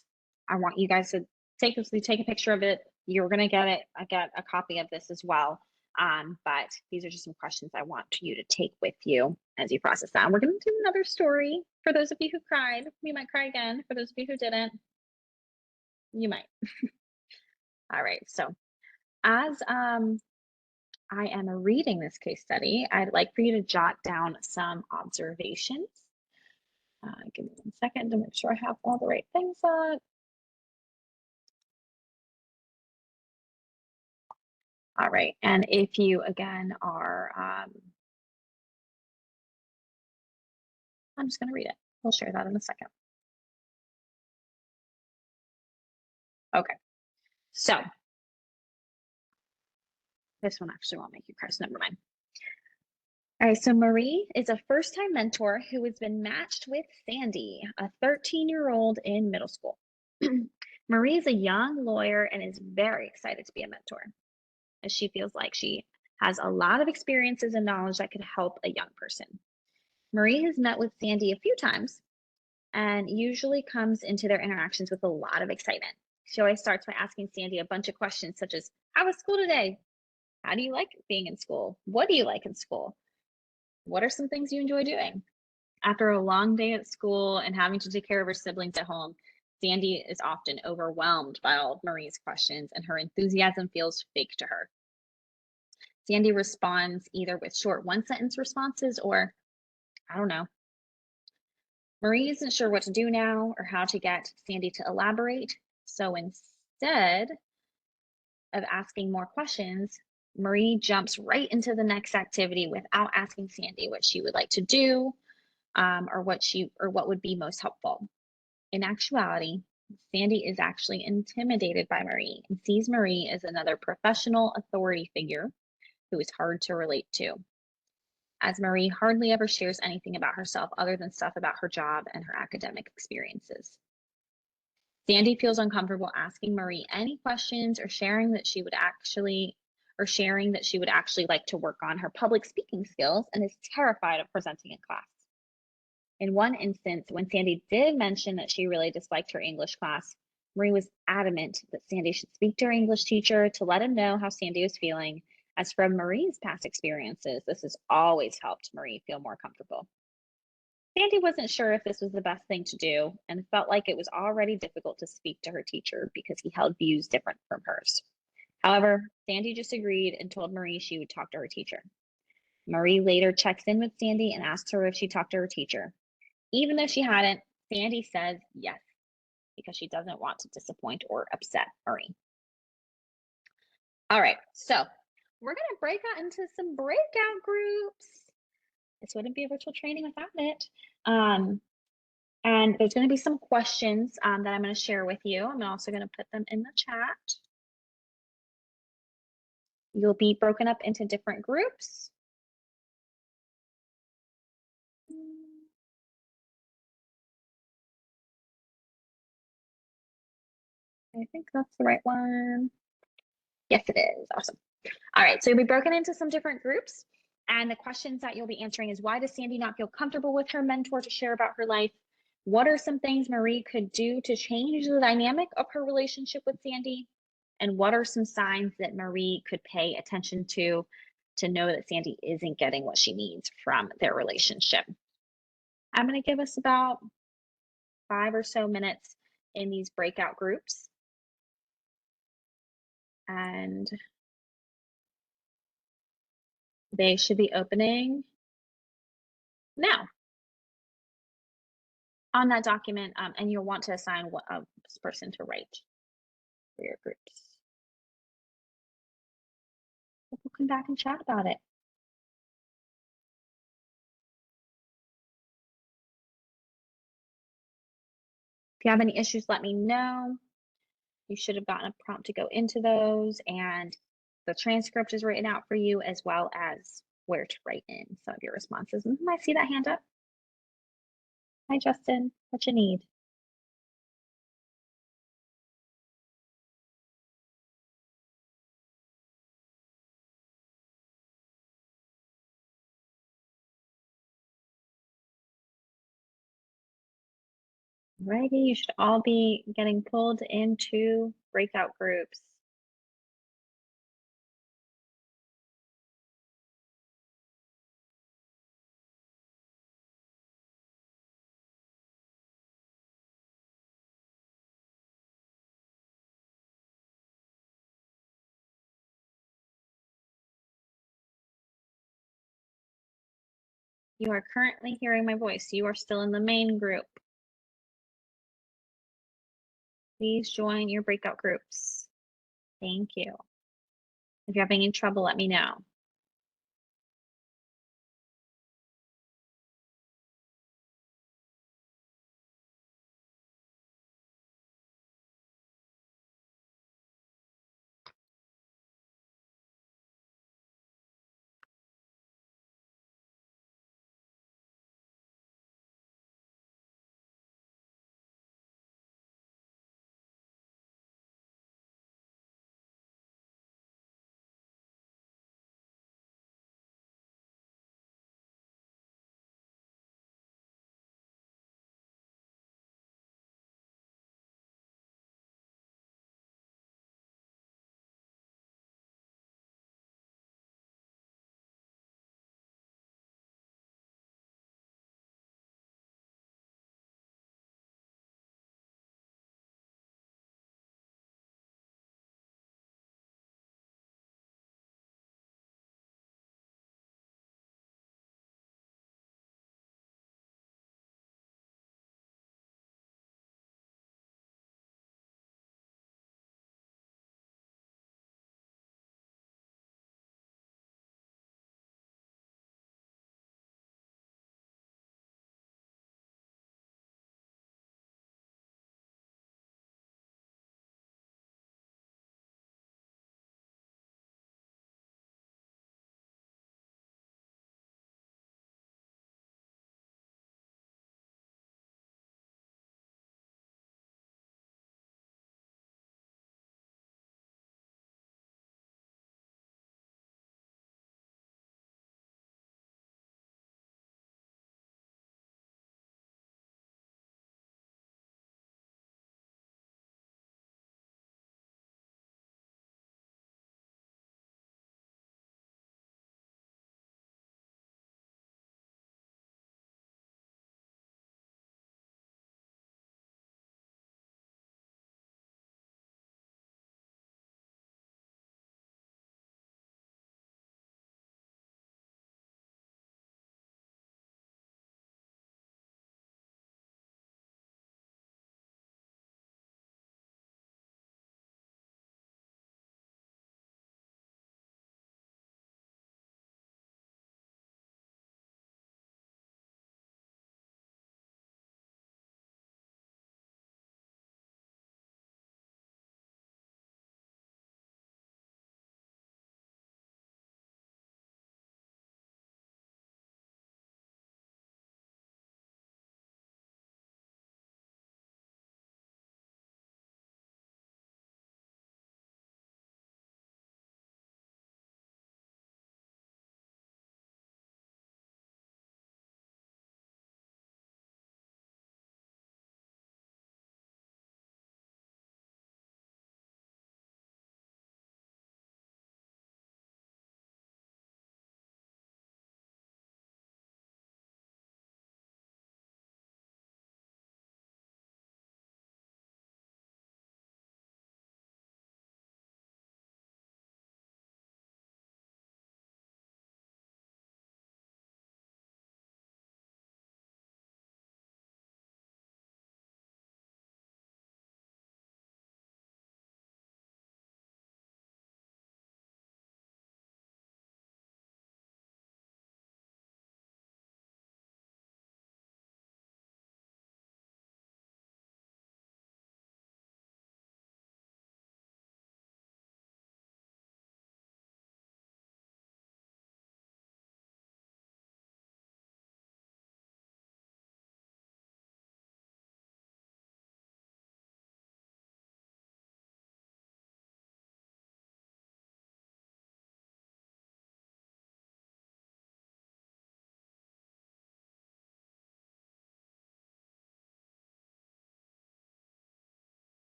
I want you guys to take a picture of it, you're going to get it. I got a copy of this as well. But these are just some questions I want you to take with you as you process that. And we're going to do another story for those of you who cried. We might cry again. For those of you who didn't, you might. All right. So as I am reading this case study, I'd like for you to jot down some observations. Give me 1 second to make sure I have all the right things up. All right, and if you again are, I'm just going to read it. We'll share that in a second. Okay, so this one actually won't make you cry, so never mind. All right, so Marie is a first-time mentor who has been matched with Sandy, a 13-year-old in middle school. Marie is a young lawyer and is very excited to be a mentor, as she feels like she has a lot of experiences and knowledge that could help a young person. Marie has met with Sandy a few times and usually comes into their interactions with a lot of excitement. She always starts by asking Sandy a bunch of questions such as, how was school today? How do you like being in school? What do you like in school? What are some things you enjoy doing? After a long day at school and having to take care of her siblings at home, Sandy is often overwhelmed by all of Marie's questions and her enthusiasm feels fake to her. Sandy responds either with short one-sentence responses or, I don't know. Marie isn't sure what to do now or how to get Sandy to elaborate. So instead of asking more questions, Marie jumps right into the next activity without asking Sandy what she would like to do or what would be most helpful. In actuality, Sandy is actually intimidated by Marie and sees Marie as another professional authority figure who is hard to relate to, as Marie hardly ever shares anything about herself other than stuff about her job and her academic experiences. Sandy feels uncomfortable asking Marie any questions or sharing that she would actually like to work on her public speaking skills and is terrified of presenting in class. In one instance, when Sandy did mention that she really disliked her English class, Marie was adamant that Sandy should speak to her English teacher to let him know how Sandy was feeling, as from Marie's past experiences, this has always helped Marie feel more comfortable. Sandy wasn't sure if this was the best thing to do and felt like it was already difficult to speak to her teacher because he held views different from hers. However, Sandy just agreed and told Marie she would talk to her teacher. Marie later checks in with Sandy and asks her if she talked to her teacher. Even though she hadn't, Sandy says yes, because she doesn't want to disappoint or upset Marie. All right, so we're going to break out into some breakout groups. This wouldn't be a virtual training without it. And there's going to be some questions that I'm going to share with you. I'm also going to put them in the chat. You'll be broken up into different groups. I think that's the right one. Yes, it is. Awesome. All right, so you'll be broken into some different groups. And the questions that you'll be answering is, why does Sandy not feel comfortable with her mentor to share about her life? What are some things Marie could do to change the dynamic of her relationship with Sandy? And what are some signs that Marie could pay attention to know that Sandy isn't getting what she needs from their relationship? I'm going to give us about 5 or so minutes in these breakout groups. And they should be opening now on that document, and you'll want to assign what person to write for your groups. We'll come back and chat about it. If you have any issues, let me know. You should have gotten a prompt to go into those, and the transcript is written out for you, as well as where to write in some of your responses. I see that hand up. Hi, Justin. What you need? Righty, you should all be getting pulled into breakout groups. You are currently hearing my voice. You are still in the main group. Please join your breakout groups. Thank you. If you're having any trouble, let me know.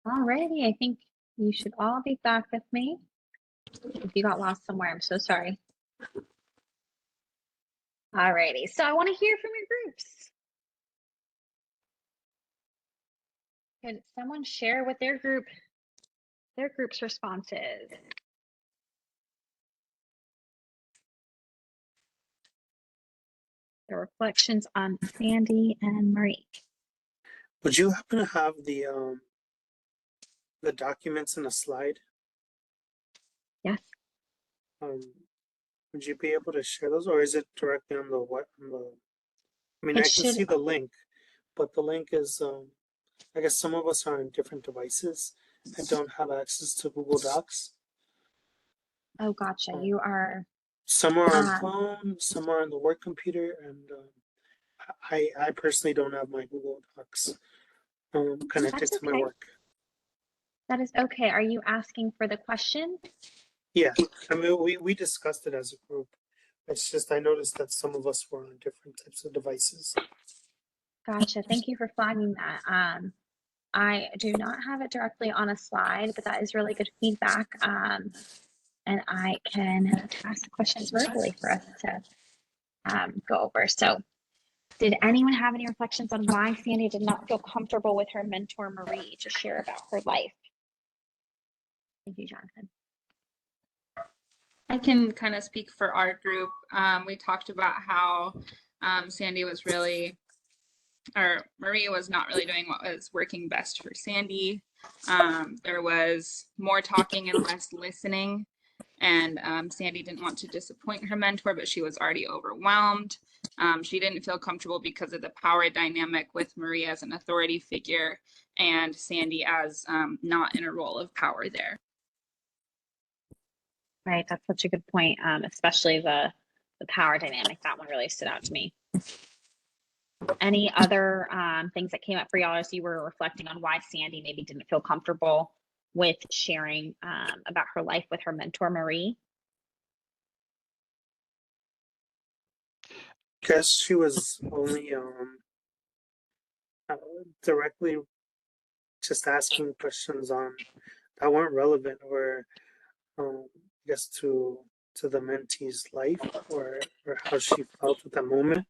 Alrighty, I think you should all be back with me. If you got lost somewhere, I'm so sorry. Alrighty, so I want to hear from your groups. Could someone share what their group's response is? The reflections on Sandy and Marie. Would you happen to have the documents in a slide? Yes. Would you be able to share those, or is it directly on the what? On the, I mean, It I can should. see the link, but the link is, I guess some of us are on different devices and don't have access to Google Docs. Oh, gotcha. You are. Some are on phone, some are on the work computer, and I personally don't have my Google Docs connected That's to my okay. work. That is okay. Are you asking for the question? Yeah, I mean, we discussed it as a group. It's just I noticed that some of us were on different types of devices. Gotcha. Thank you for flagging that. I do not have it directly on a slide, but that is really good feedback. And I can ask the questions verbally for us to go over. So, did anyone have any reflections on why Sandy did not feel comfortable with her mentor, Marie, to share about her life? Thank you, Jonathan. I can kind of speak for our group. We talked about how Sandy was really, or Marie was not really doing what was working best for Sandy. There was more talking and less listening. And Sandy didn't want to disappoint her mentor, but she was already overwhelmed. She didn't feel comfortable because of the power dynamic with Marie as an authority figure and Sandy as not in a role of power there. Right, that's such a good point, especially the power dynamic. That one really stood out to me. Any other things that came up for y'all as you were reflecting on why Sandy maybe didn't feel comfortable with sharing about her life with her mentor, Marie? Guess she was only directly just asking questions on that weren't relevant, or I guess to the mentee's life, or how she felt at that moment.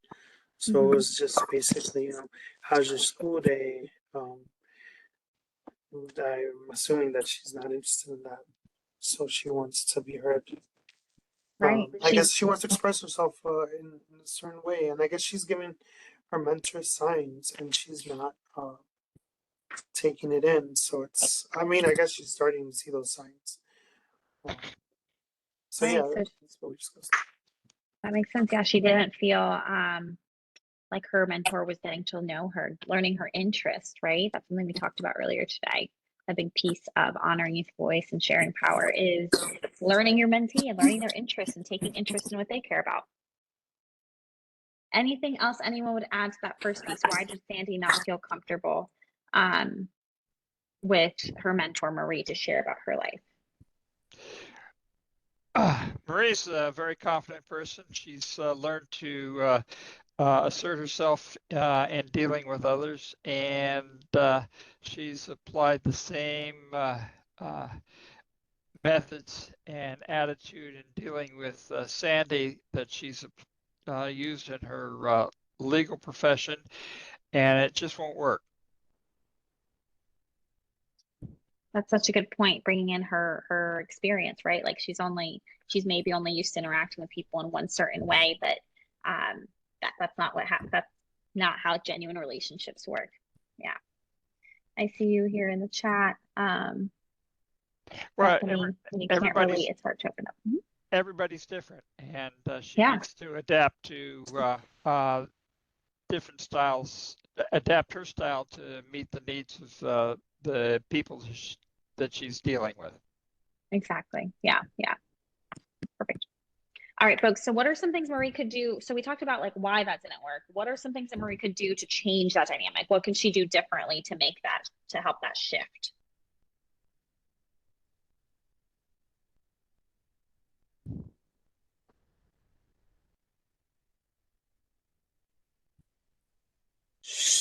So it was just basically, how's your school day? I'm assuming that she's not interested in that, so she wants to be heard. Right. I guess she wants to express herself in a certain way, and I guess she's giving her mentor signs, and she's not taking it in. So it's, I mean, I guess she's starting to see those signs. So right, yeah, so that's what we discussed. that makes sense. Yeah, she didn't feel like her mentor was getting to know her, learning her interest, right? That's something we talked about earlier today. A big piece of honoring youth voice and sharing power is learning your mentee and learning their interests and taking interest in what they care about. Anything else anyone would add to that first piece? Why did Sandy not feel comfortable with her mentor, Marie, to share about her life? Marie's a very confident person. She's learned to assert herself in dealing with others, and she's applied the same methods and attitude in dealing with Sandy that she's used in her legal profession, and it just won't work. That's such a good point, bringing in her experience, right? Like she's maybe only used to interacting with people in one certain way, but that's not how genuine relationships work. Yeah, I see you here in the chat. Well, when you can't relate, it's hard to open up. Everybody's different, and she needs to adapt to different styles, adapt her style to meet the needs of the people that she's dealing with. Exactly. Yeah. Perfect. All right, folks. So what are some things Marie could do? So we talked about like why that didn't work. What are some things that Marie could do to change that dynamic? What can she do differently to make that, to help that shift?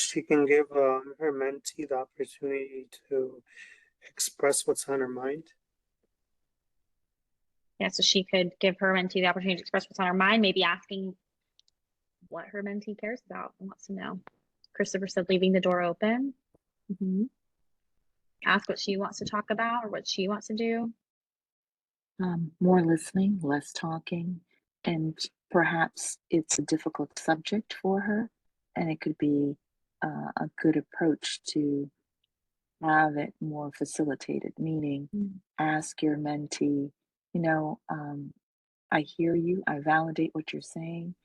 she can give her mentee the opportunity to express what's on her mind. Yeah, so she could give her mentee the opportunity to express what's on her mind, maybe asking what her mentee cares about and wants to know. Christopher said leaving the door open. Ask what she wants to talk about or what she wants to do. More listening, less talking, and perhaps it's a difficult subject for her, and it could be a good approach to have it more facilitated, meaning ask your mentee, I hear you, I validate what you're saying.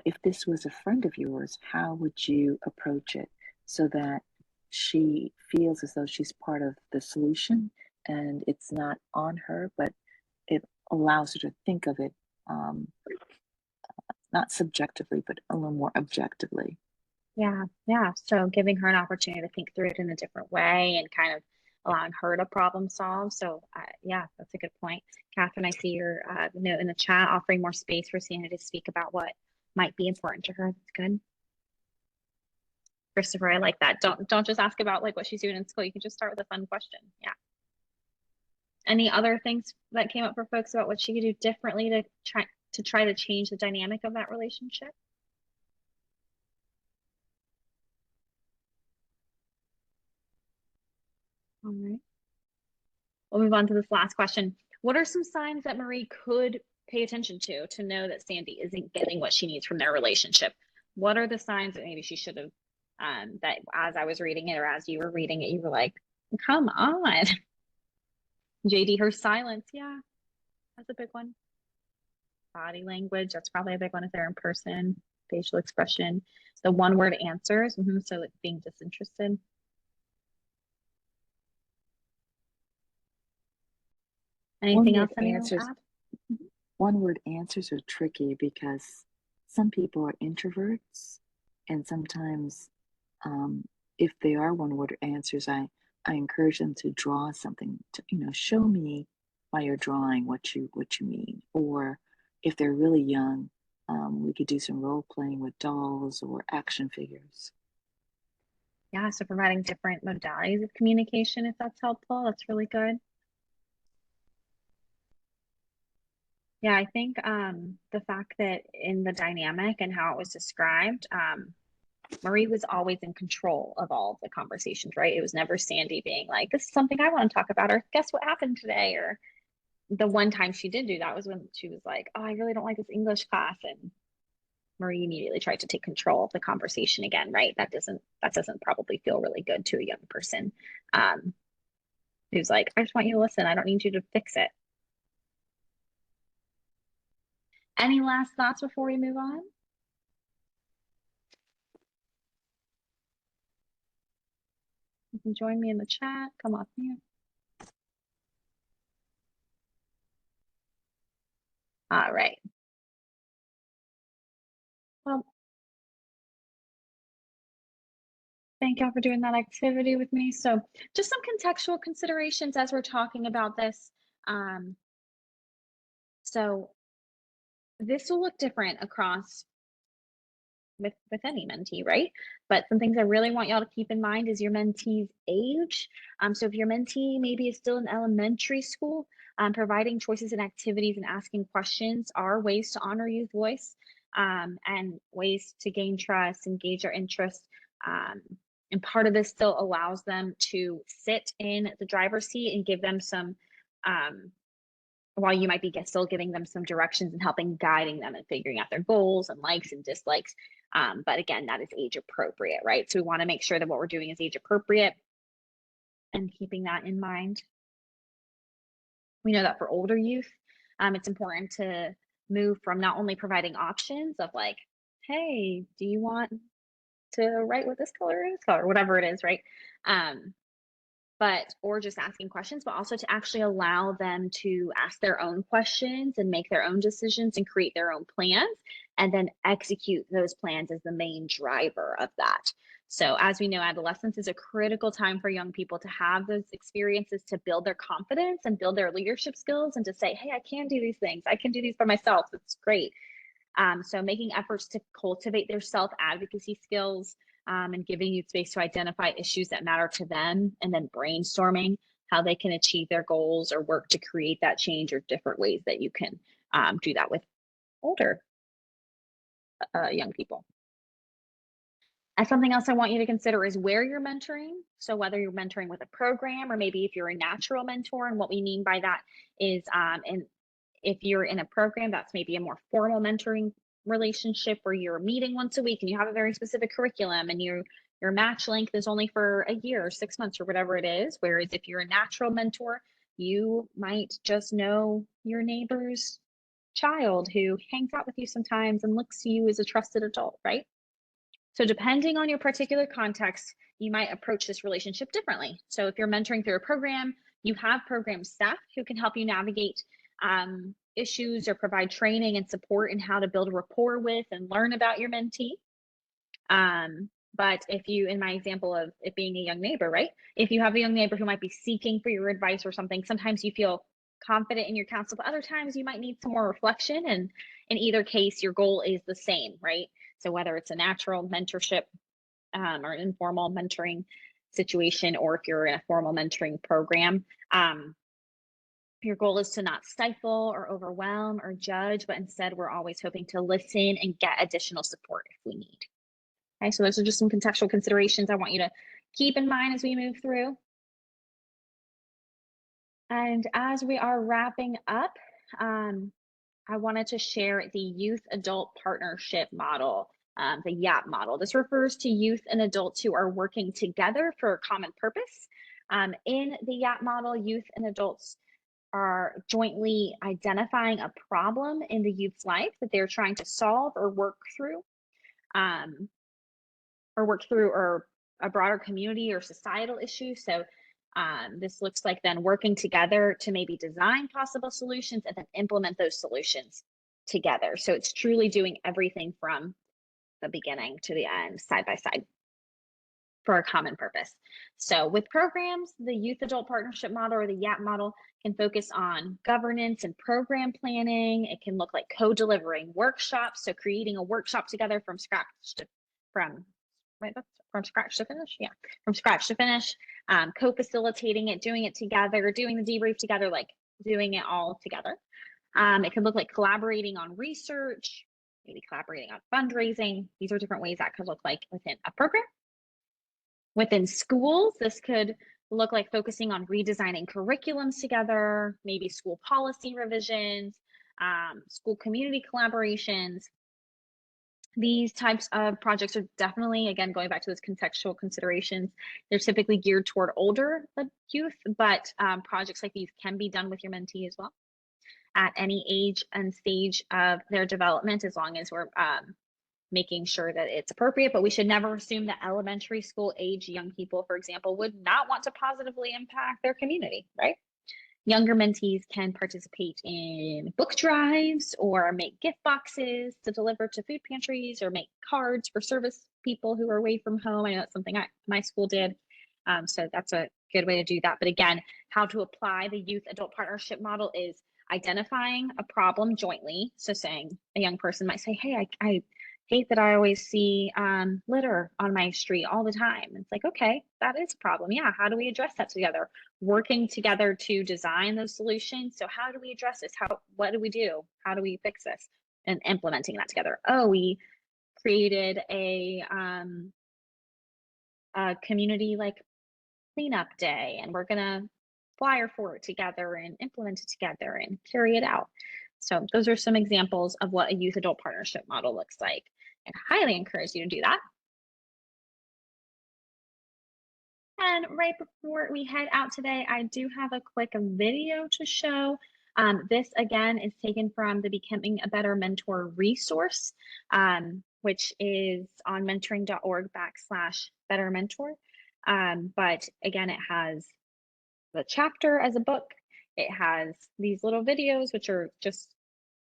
If this was a friend of yours, how would you approach it so that she feels as though she's part of the solution and it's not on her, but it allows her to think of it not subjectively, but a little more objectively. Yeah. So giving her an opportunity to think through it in a different way and kind of allowing her to problem solve. So yeah, that's a good point. Catherine, I see your note in the chat, offering more space for Sandy to speak about what might be important to her. That's good. Christopher, I like that. Don't just ask about like what she's doing in school. You can just start with a fun question. Yeah. Any other things that came up for folks about what she could do differently to try to change the dynamic of that relationship? All right. We'll move on to this last question. What are some signs that Marie could pay attention to know that Sandy isn't getting what she needs from their relationship? What are the signs that maybe she should have, that as I was reading it or as you were reading it, you were like, come on. JD, her silence. Yeah, that's a big one. Body language, that's probably a big one if they're in person. Facial expression. The one word answers. So like being disinterested. Anything else anyone would add? One word answers are tricky because some people are introverts, and sometimes if they are one word answers, I encourage them to draw something to, show me by your drawing what you mean. Or if they're really young, we could do some role playing with dolls or action figures. Yeah, so providing different modalities of communication, if that's helpful, that's really good. Yeah, I think the fact that in the dynamic and how it was described, Marie was always in control of all of the conversations, right? It was never Sandy being like, this is something I want to talk about, or guess what happened today? Or the one time she did do that was when she was like, oh, I really don't like this English class. And Marie immediately tried to take control of the conversation again, right? That doesn't probably feel really good to a young person who's like, I just want you to listen. I don't need you to fix it. Any last thoughts before we move on? You can join me in the chat. Come off mute. All right. Well, thank y'all for doing that activity with me. So just some contextual considerations as we're talking about this. So this will look different across with any mentee, right? But some things I really want y'all to keep in mind is your mentee's age. So if your mentee maybe is still in elementary school, providing choices and activities and asking questions are ways to honor youth voice and ways to gain trust, engage their interest. And part of this still allows them to sit in the driver's seat and give them some, while you might be still giving them some directions and helping guiding them and figuring out their goals and likes and dislikes. But again, that is age appropriate, right? So we want to make sure that what we're doing is age appropriate and keeping that in mind. We know that for older youth, it's important to move from not only providing options of like, hey, do you want to write what this color is, or whatever it is, right? Or just asking questions, but also to actually allow them to ask their own questions and make their own decisions and create their own plans, and then execute those plans as the main driver of that. So as we know, adolescence is a critical time for young people to have those experiences to build their confidence and build their leadership skills and to say, hey, I can do these things. I can do these by myself. It's great. So making efforts to cultivate their self-advocacy skills and giving youth space to identify issues that matter to them, and then brainstorming how they can achieve their goals or work to create that change, or different ways that you can do that with older young people. And something else I want you to consider is where you're mentoring. So whether you're mentoring with a program, or maybe if you're a natural mentor, and what we mean by that is, and if you're in a program, that's maybe a more formal mentoring relationship where you're meeting once a week and you have a very specific curriculum, and your match length is only for a year or 6 months or whatever it is. Whereas if you're a natural mentor, you might just know your neighbor's child who hangs out with you sometimes and looks to you as a trusted adult, right? So depending on your particular context, you might approach this relationship differently. So if you're mentoring through a program, you have program staff who can help you navigate issues or provide training and support in how to build a rapport with and learn about your mentee. But if you, in my example of it being a young neighbor, right? If you have a young neighbor who might be seeking for your advice or something, sometimes you feel confident in your counsel, but other times you might need some more reflection. And in either case, your goal is the same, right? So whether it's a natural mentorship or an informal mentoring situation, or if you're in a formal mentoring program, your goal is to not stifle or overwhelm or judge, but instead we're always hoping to listen and get additional support if we need. Okay, so those are just some contextual considerations I want you to keep in mind as we move through. And as we are wrapping up, I wanted to share the Youth Adult Partnership Model, the YAP model. This refers to youth and adults who are working together for a common purpose. In the YAP model, youth and adults are jointly identifying a problem in the youth's life that they're trying to solve or work through, or a broader community or societal issue. So this looks like then working together to maybe design possible solutions and then implement those solutions together. So it's truly doing everything from the beginning to the end, side by side, for a common purpose. So with programs, the Youth Adult Partnership Model, or the YAP model, can focus on governance and program planning. It can look like co-delivering workshops, so creating a workshop together from scratch to finish, co-facilitating it, doing it together, doing the debrief together, like doing it all together. It can look like collaborating on research, maybe collaborating on fundraising. These are different ways that could look like within a program. Within schools, this could look like focusing on redesigning curriculums together, maybe school policy revisions, school community collaborations. These types of projects are definitely, again, going back to those contextual considerations, they're typically geared toward older youth, but projects like these can be done with your mentee as well at any age and stage of their development, as long as we're making sure that it's appropriate. But we should never assume that elementary school age young people, for example, would not want to positively impact their community, right? Younger mentees can participate in book drives, or make gift boxes to deliver to food pantries, or make cards for service people who are away from home. I know that's something my school did. So that's a good way to do that. But again, how to apply the Youth Adult Partnership Model is identifying a problem jointly. So saying, a young person might say, hey, I hate that I always see litter on my street all the time. It's like, okay, that is a problem. Yeah, how do we address that together? Working together to design those solutions. So how do we address this? What do we do? How do we fix this? And implementing that together. Oh, we created a community like cleanup day, and we're gonna flyer for it together and implement it together and carry it out. So those are some examples of what a youth adult partnership model looks like, and I highly encourage you to do that. And right before we head out today, I do have a quick video to show. This again is taken from the Becoming a Better Mentor resource, which is on mentoring.org/bettermentor. But again, it has the chapter as a book. It has these little videos, which are just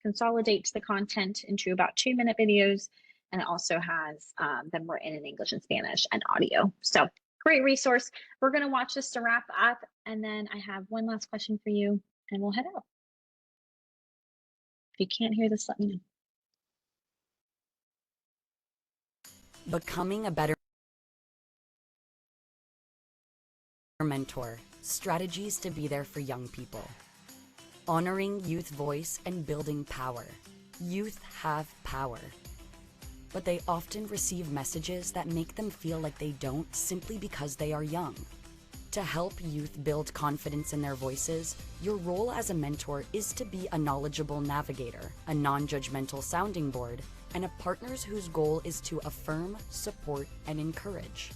consolidates the content into about 2-minute videos. And it also has them written in English and Spanish and audio. So great resource. We're going to watch this to wrap up. And then I have one last question for you, and we'll head out. If you can't hear this, let me know. Becoming a Better mentor, strategies to be there for young people. Honoring youth voice and building power. Youth have power, but they often receive messages that make them feel like they don't simply because they are young. To help youth build confidence in their voices, your role as a mentor is to be a knowledgeable navigator, a non-judgmental sounding board, and a partner whose goal is to affirm, support, and encourage.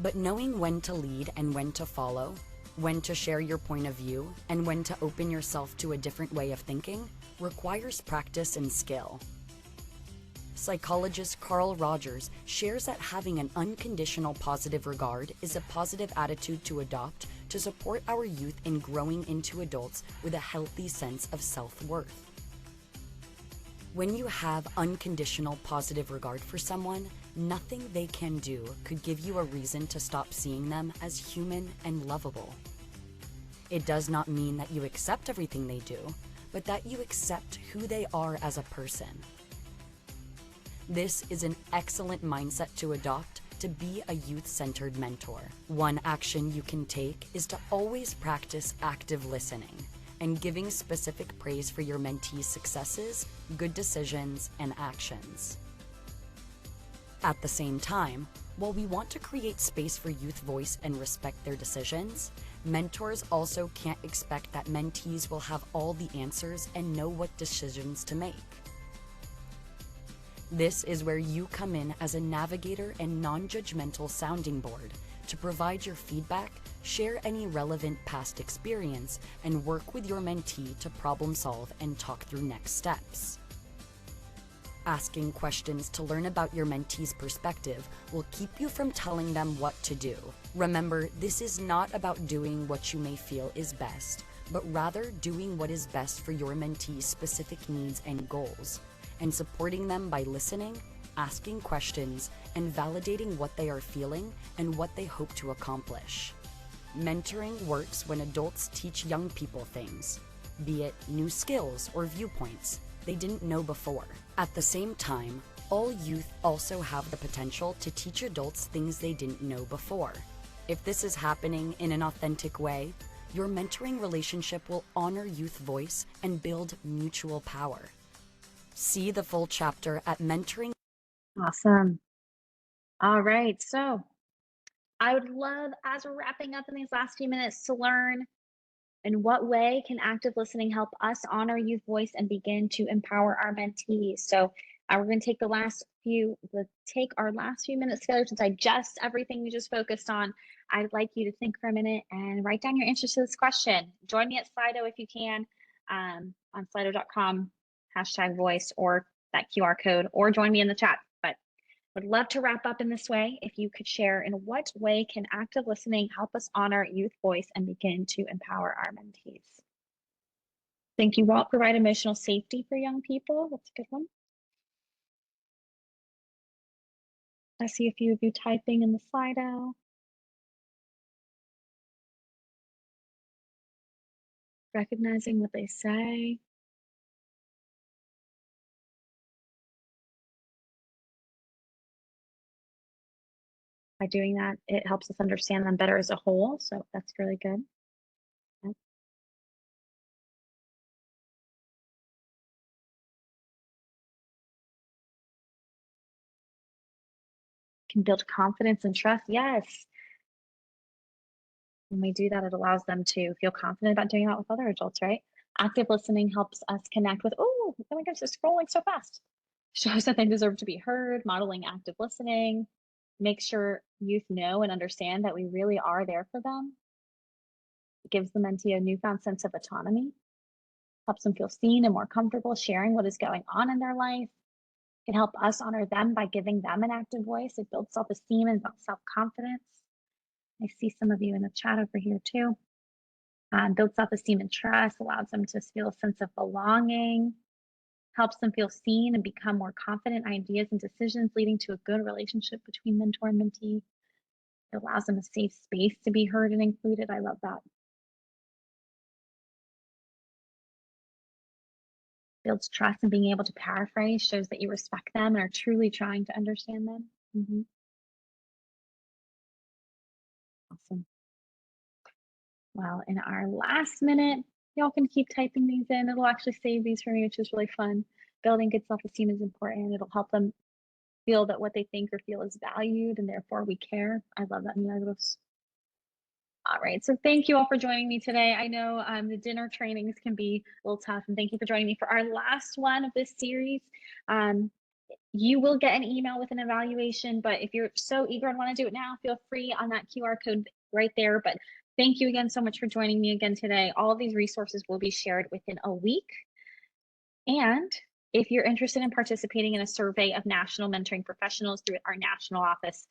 But knowing when to lead and when to follow, when to share your point of view, and when to open yourself to a different way of thinking requires practice and skill. Psychologist Carl Rogers shares that having an unconditional positive regard is a positive attitude to adopt to support our youth in growing into adults with a healthy sense of self-worth. When you have unconditional positive regard for someone, nothing they can do could give you a reason to stop seeing them as human and lovable. It does not mean that you accept everything they do, but that you accept who they are as a person. This is an excellent mindset to adopt to be a youth-centered mentor. One action you can take is to always practice active listening and giving specific praise for your mentee's successes, good decisions, and actions. At the same time, while we want to create space for youth voice and respect their decisions, mentors also can't expect that mentees will have all the answers and know what decisions to make. This is where you come in as a navigator and non-judgmental sounding board to provide your feedback, share any relevant past experience, and work with your mentee to problem solve and talk through next steps. Asking questions to learn about your mentee's perspective will keep you from telling them what to do. Remember, this is not about doing what you may feel is best, but rather doing what is best for your mentee's specific needs and goals, and supporting them by listening, asking questions, and validating what they are feeling and what they hope to accomplish. Mentoring works when adults teach young people things, be it new skills or viewpoints they didn't know before. At the same time, all youth also have the potential to teach adults things they didn't know before. If this is happening in an authentic way, your mentoring relationship will honor youth voice and build mutual power. See the full chapter at mentoring. Awesome. All right. So I would love, as we're wrapping up in these last few minutes, to learn in what way can active listening help us honor youth voice and begin to empower our mentees. So we're going to take our last few minutes together to digest everything we just focused on. I'd like you to think for a minute and write down your answers to this question. Join me at Slido if you can, on slido.com, #voice, or that QR code, or join me in the chat. But would love to wrap up in this way. If you could share, in what way can active listening help us honor youth voice and begin to empower our mentees? Think you won't provide emotional safety for young people? That's a good one. I see a few of you typing in the Slido. Recognizing what they say. By doing that, it helps us understand them better as a whole, so that's really good. Yep. Can build confidence and trust. Yes. When we do that, it allows them to feel confident about doing that with other adults, right? Active listening helps us connect with, oh my gosh, it's scrolling so fast. Shows that they deserve to be heard, modeling active listening. Make sure youth know and understand that we really are there for them. It gives the mentee a newfound sense of autonomy, helps them feel seen and more comfortable sharing what is going on in their life. It can help us honor them by giving them an active voice. It builds self-esteem and self-confidence. I see some of you in the chat over here too. Builds self-esteem and trust, allows them to feel a sense of belonging, helps them feel seen and become more confident in ideas and decisions, leading to a good relationship between mentor and mentee. It allows them a safe space to be heard and included. I love that. Builds trust, and being able to paraphrase shows that you respect them and are truly trying to understand them. Awesome. Well, in our last minute, y'all can keep typing these in. It'll actually save these for me, which is really fun. Building good self-esteem is important. It'll help them feel that what they think or feel is valued, and therefore we care. I love that, Milagros. All right, so thank you all for joining me today. I know the dinner trainings can be a little tough, and thank you for joining me for our last one of this series. You will get an email with an evaluation, but if you're so eager and want to do it now, feel free on that QR code right there. But thank you again so much for joining me again today. All of these resources will be shared within a week. And if you're interested in participating in a survey of national mentoring professionals through our national office,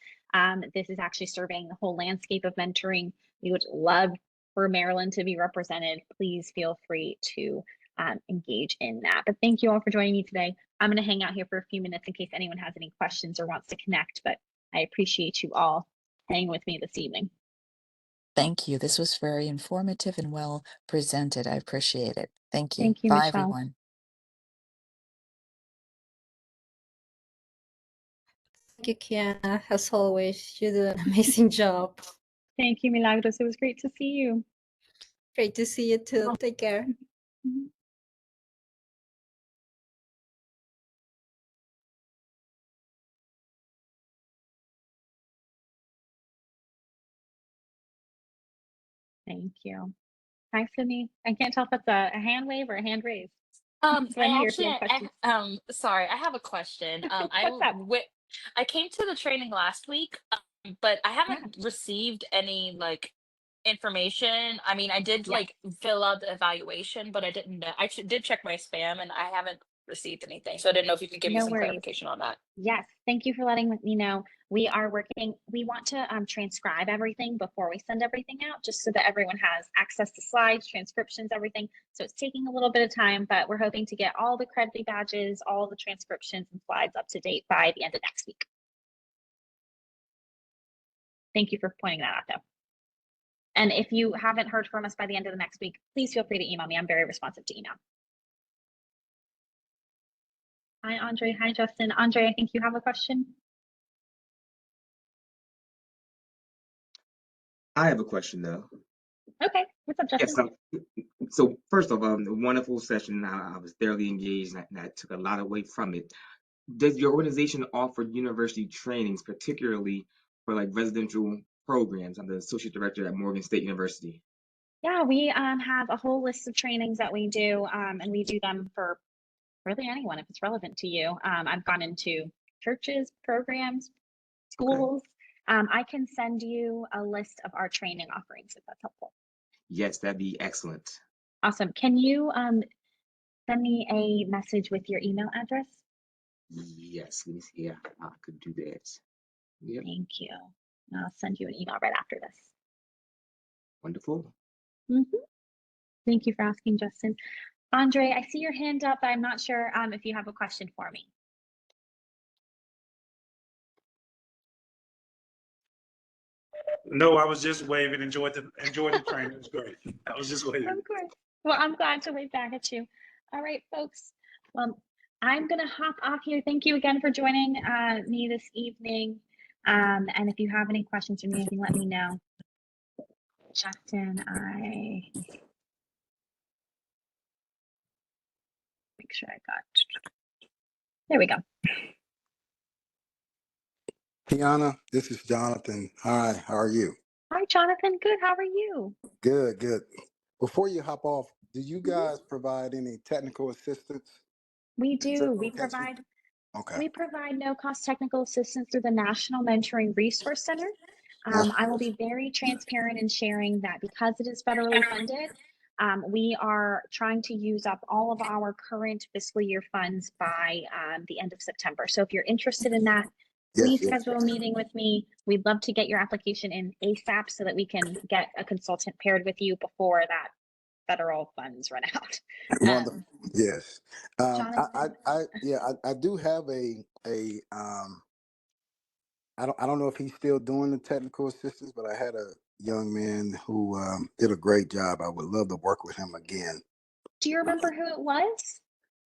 this is actually surveying the whole landscape of mentoring. We would love for Maryland to be represented. Please feel free to engage in that. But thank you all for joining me today. I'm going to hang out here for a few minutes in case anyone has any questions or wants to connect, but I appreciate you all hanging with me this evening. Thank you. This was very informative and well presented. I appreciate it. Thank you. Thank you, Bye, Michelle. everyone. Thank you, Kiana. As always, you do an amazing job. Thank you, Milagros. It was great to see you. Great to see you too. Take care. Mhm. Thank you. Hi, Sydney. I can't tell if it's a hand wave or a hand raise. So I'm I here if you actually, have questions. sorry, I have a question. What's up? I came to the training last week, but I Yeah. haven't received any like information. I mean, I did Yes. like fill out the evaluation, but I didn't know. I did check my spam, and I haven't received anything. So I didn't know if you could give me No some worries. clarification on that. Yes, thank you for letting me know. We are working, we want to transcribe everything before we send everything out, just so that everyone has access to slides, transcriptions, everything. So it's taking a little bit of time, but we're hoping to get all the credit badges, all the transcriptions and slides up to date by the end of next week. Thank you for pointing that out though. And if you haven't heard from us by the end of the next week, please feel free to email me. I'm very responsive to email. Hi, Andre. Hi, Justin. Andre, I think you have a question. I have a question though. Okay, what's up, Justin? Yes, so first of all, a wonderful session. I was thoroughly engaged and I took a lot away from it. Does your organization offer university trainings, particularly for like residential programs? I'm the associate director at Morgan State University. Yeah, we have a whole list of trainings that we do, and we do them for really anyone if it's relevant to you. I've gone into churches, programs, schools. I can send you a list of our training offerings if that's helpful. Yes, that'd be excellent. Awesome. Can you send me a message with your email address? Yes, let me see. Yeah, I could do that. Yep. Thank you. I'll send you an email right after this. Wonderful. Thank you for asking, Justin. Andre, I see your hand up. I'm not sure if you have a question for me. No, I was just waving. Enjoyed the training. It was great. I was just waving. Of course. Well, I'm glad to wave back at you. All right, folks. Well, I'm going to hop off here. Thank you again for joining me this evening. And if you have any questions or anything, let me know. Justin, make sure I got. There we go. Kiana, this is Jonathan. Hi, how are you? Hi, Jonathan. Good. How are you? Good, good. Before you hop off, do you guys provide any technical assistance? We do. We provide no-cost technical assistance through the National Mentoring Resource Center. I will be very transparent in sharing that because it is federally funded, we are trying to use up all of our current fiscal year funds by the end of September. So if you're interested in that, please schedule a meeting with me. We'd love to get your application in ASAP so that we can get a consultant paired with you before that federal funds run out. Wonderful. Yes. Jonathan? I do have I don't know if he's still doing the technical assistance, but I had a young man who did a great job. I would love to work with him again. Do you remember who it was?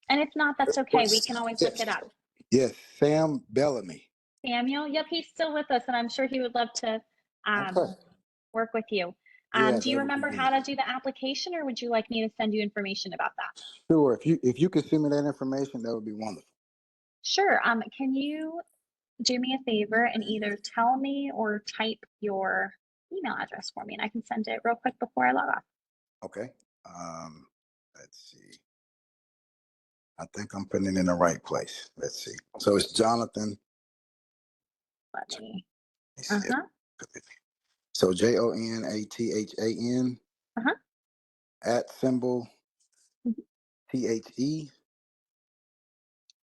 And if not, that's okay. We can always look it up. Yes, Sam Bellamy. Samuel, yep, he's still with us, and I'm sure he would love to work with you. Yeah, Do you that would be remember good. how to do the application, or would you like me to send you information about that? Sure. If you could send me that information, that would be wonderful. Sure. Can you do me a favor and either tell me or type your email address for me, and I can send it real quick before I log off. Okay. Let's see. I think I'm putting it in the right place. Let's see. So it's Jonathan. Let me. Let me see. So JONATHAN at symbol Mhm. THE,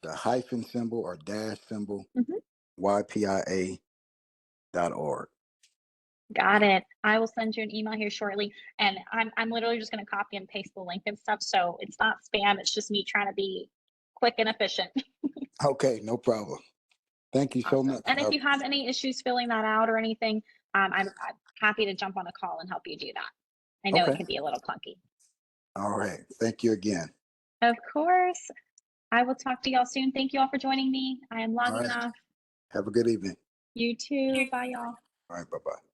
the hyphen symbol or dash symbol Mhm. YPIA.org. Got it. I will send you an email here shortly, and I'm literally just going to copy and paste the link and stuff, so it's not spam. It's just me trying to be quick and efficient. Okay, no problem. Thank you so Awesome. much. And if you have any issues filling that out or anything, I'm happy to jump on a call and help you do that. I know it Okay. can be a little clunky. All right. Thank you again. Of course. I will talk to y'all soon. Thank you all for joining me. I am All logging right. off. Have a good evening. You too. Bye, y'all. All right. Bye-bye.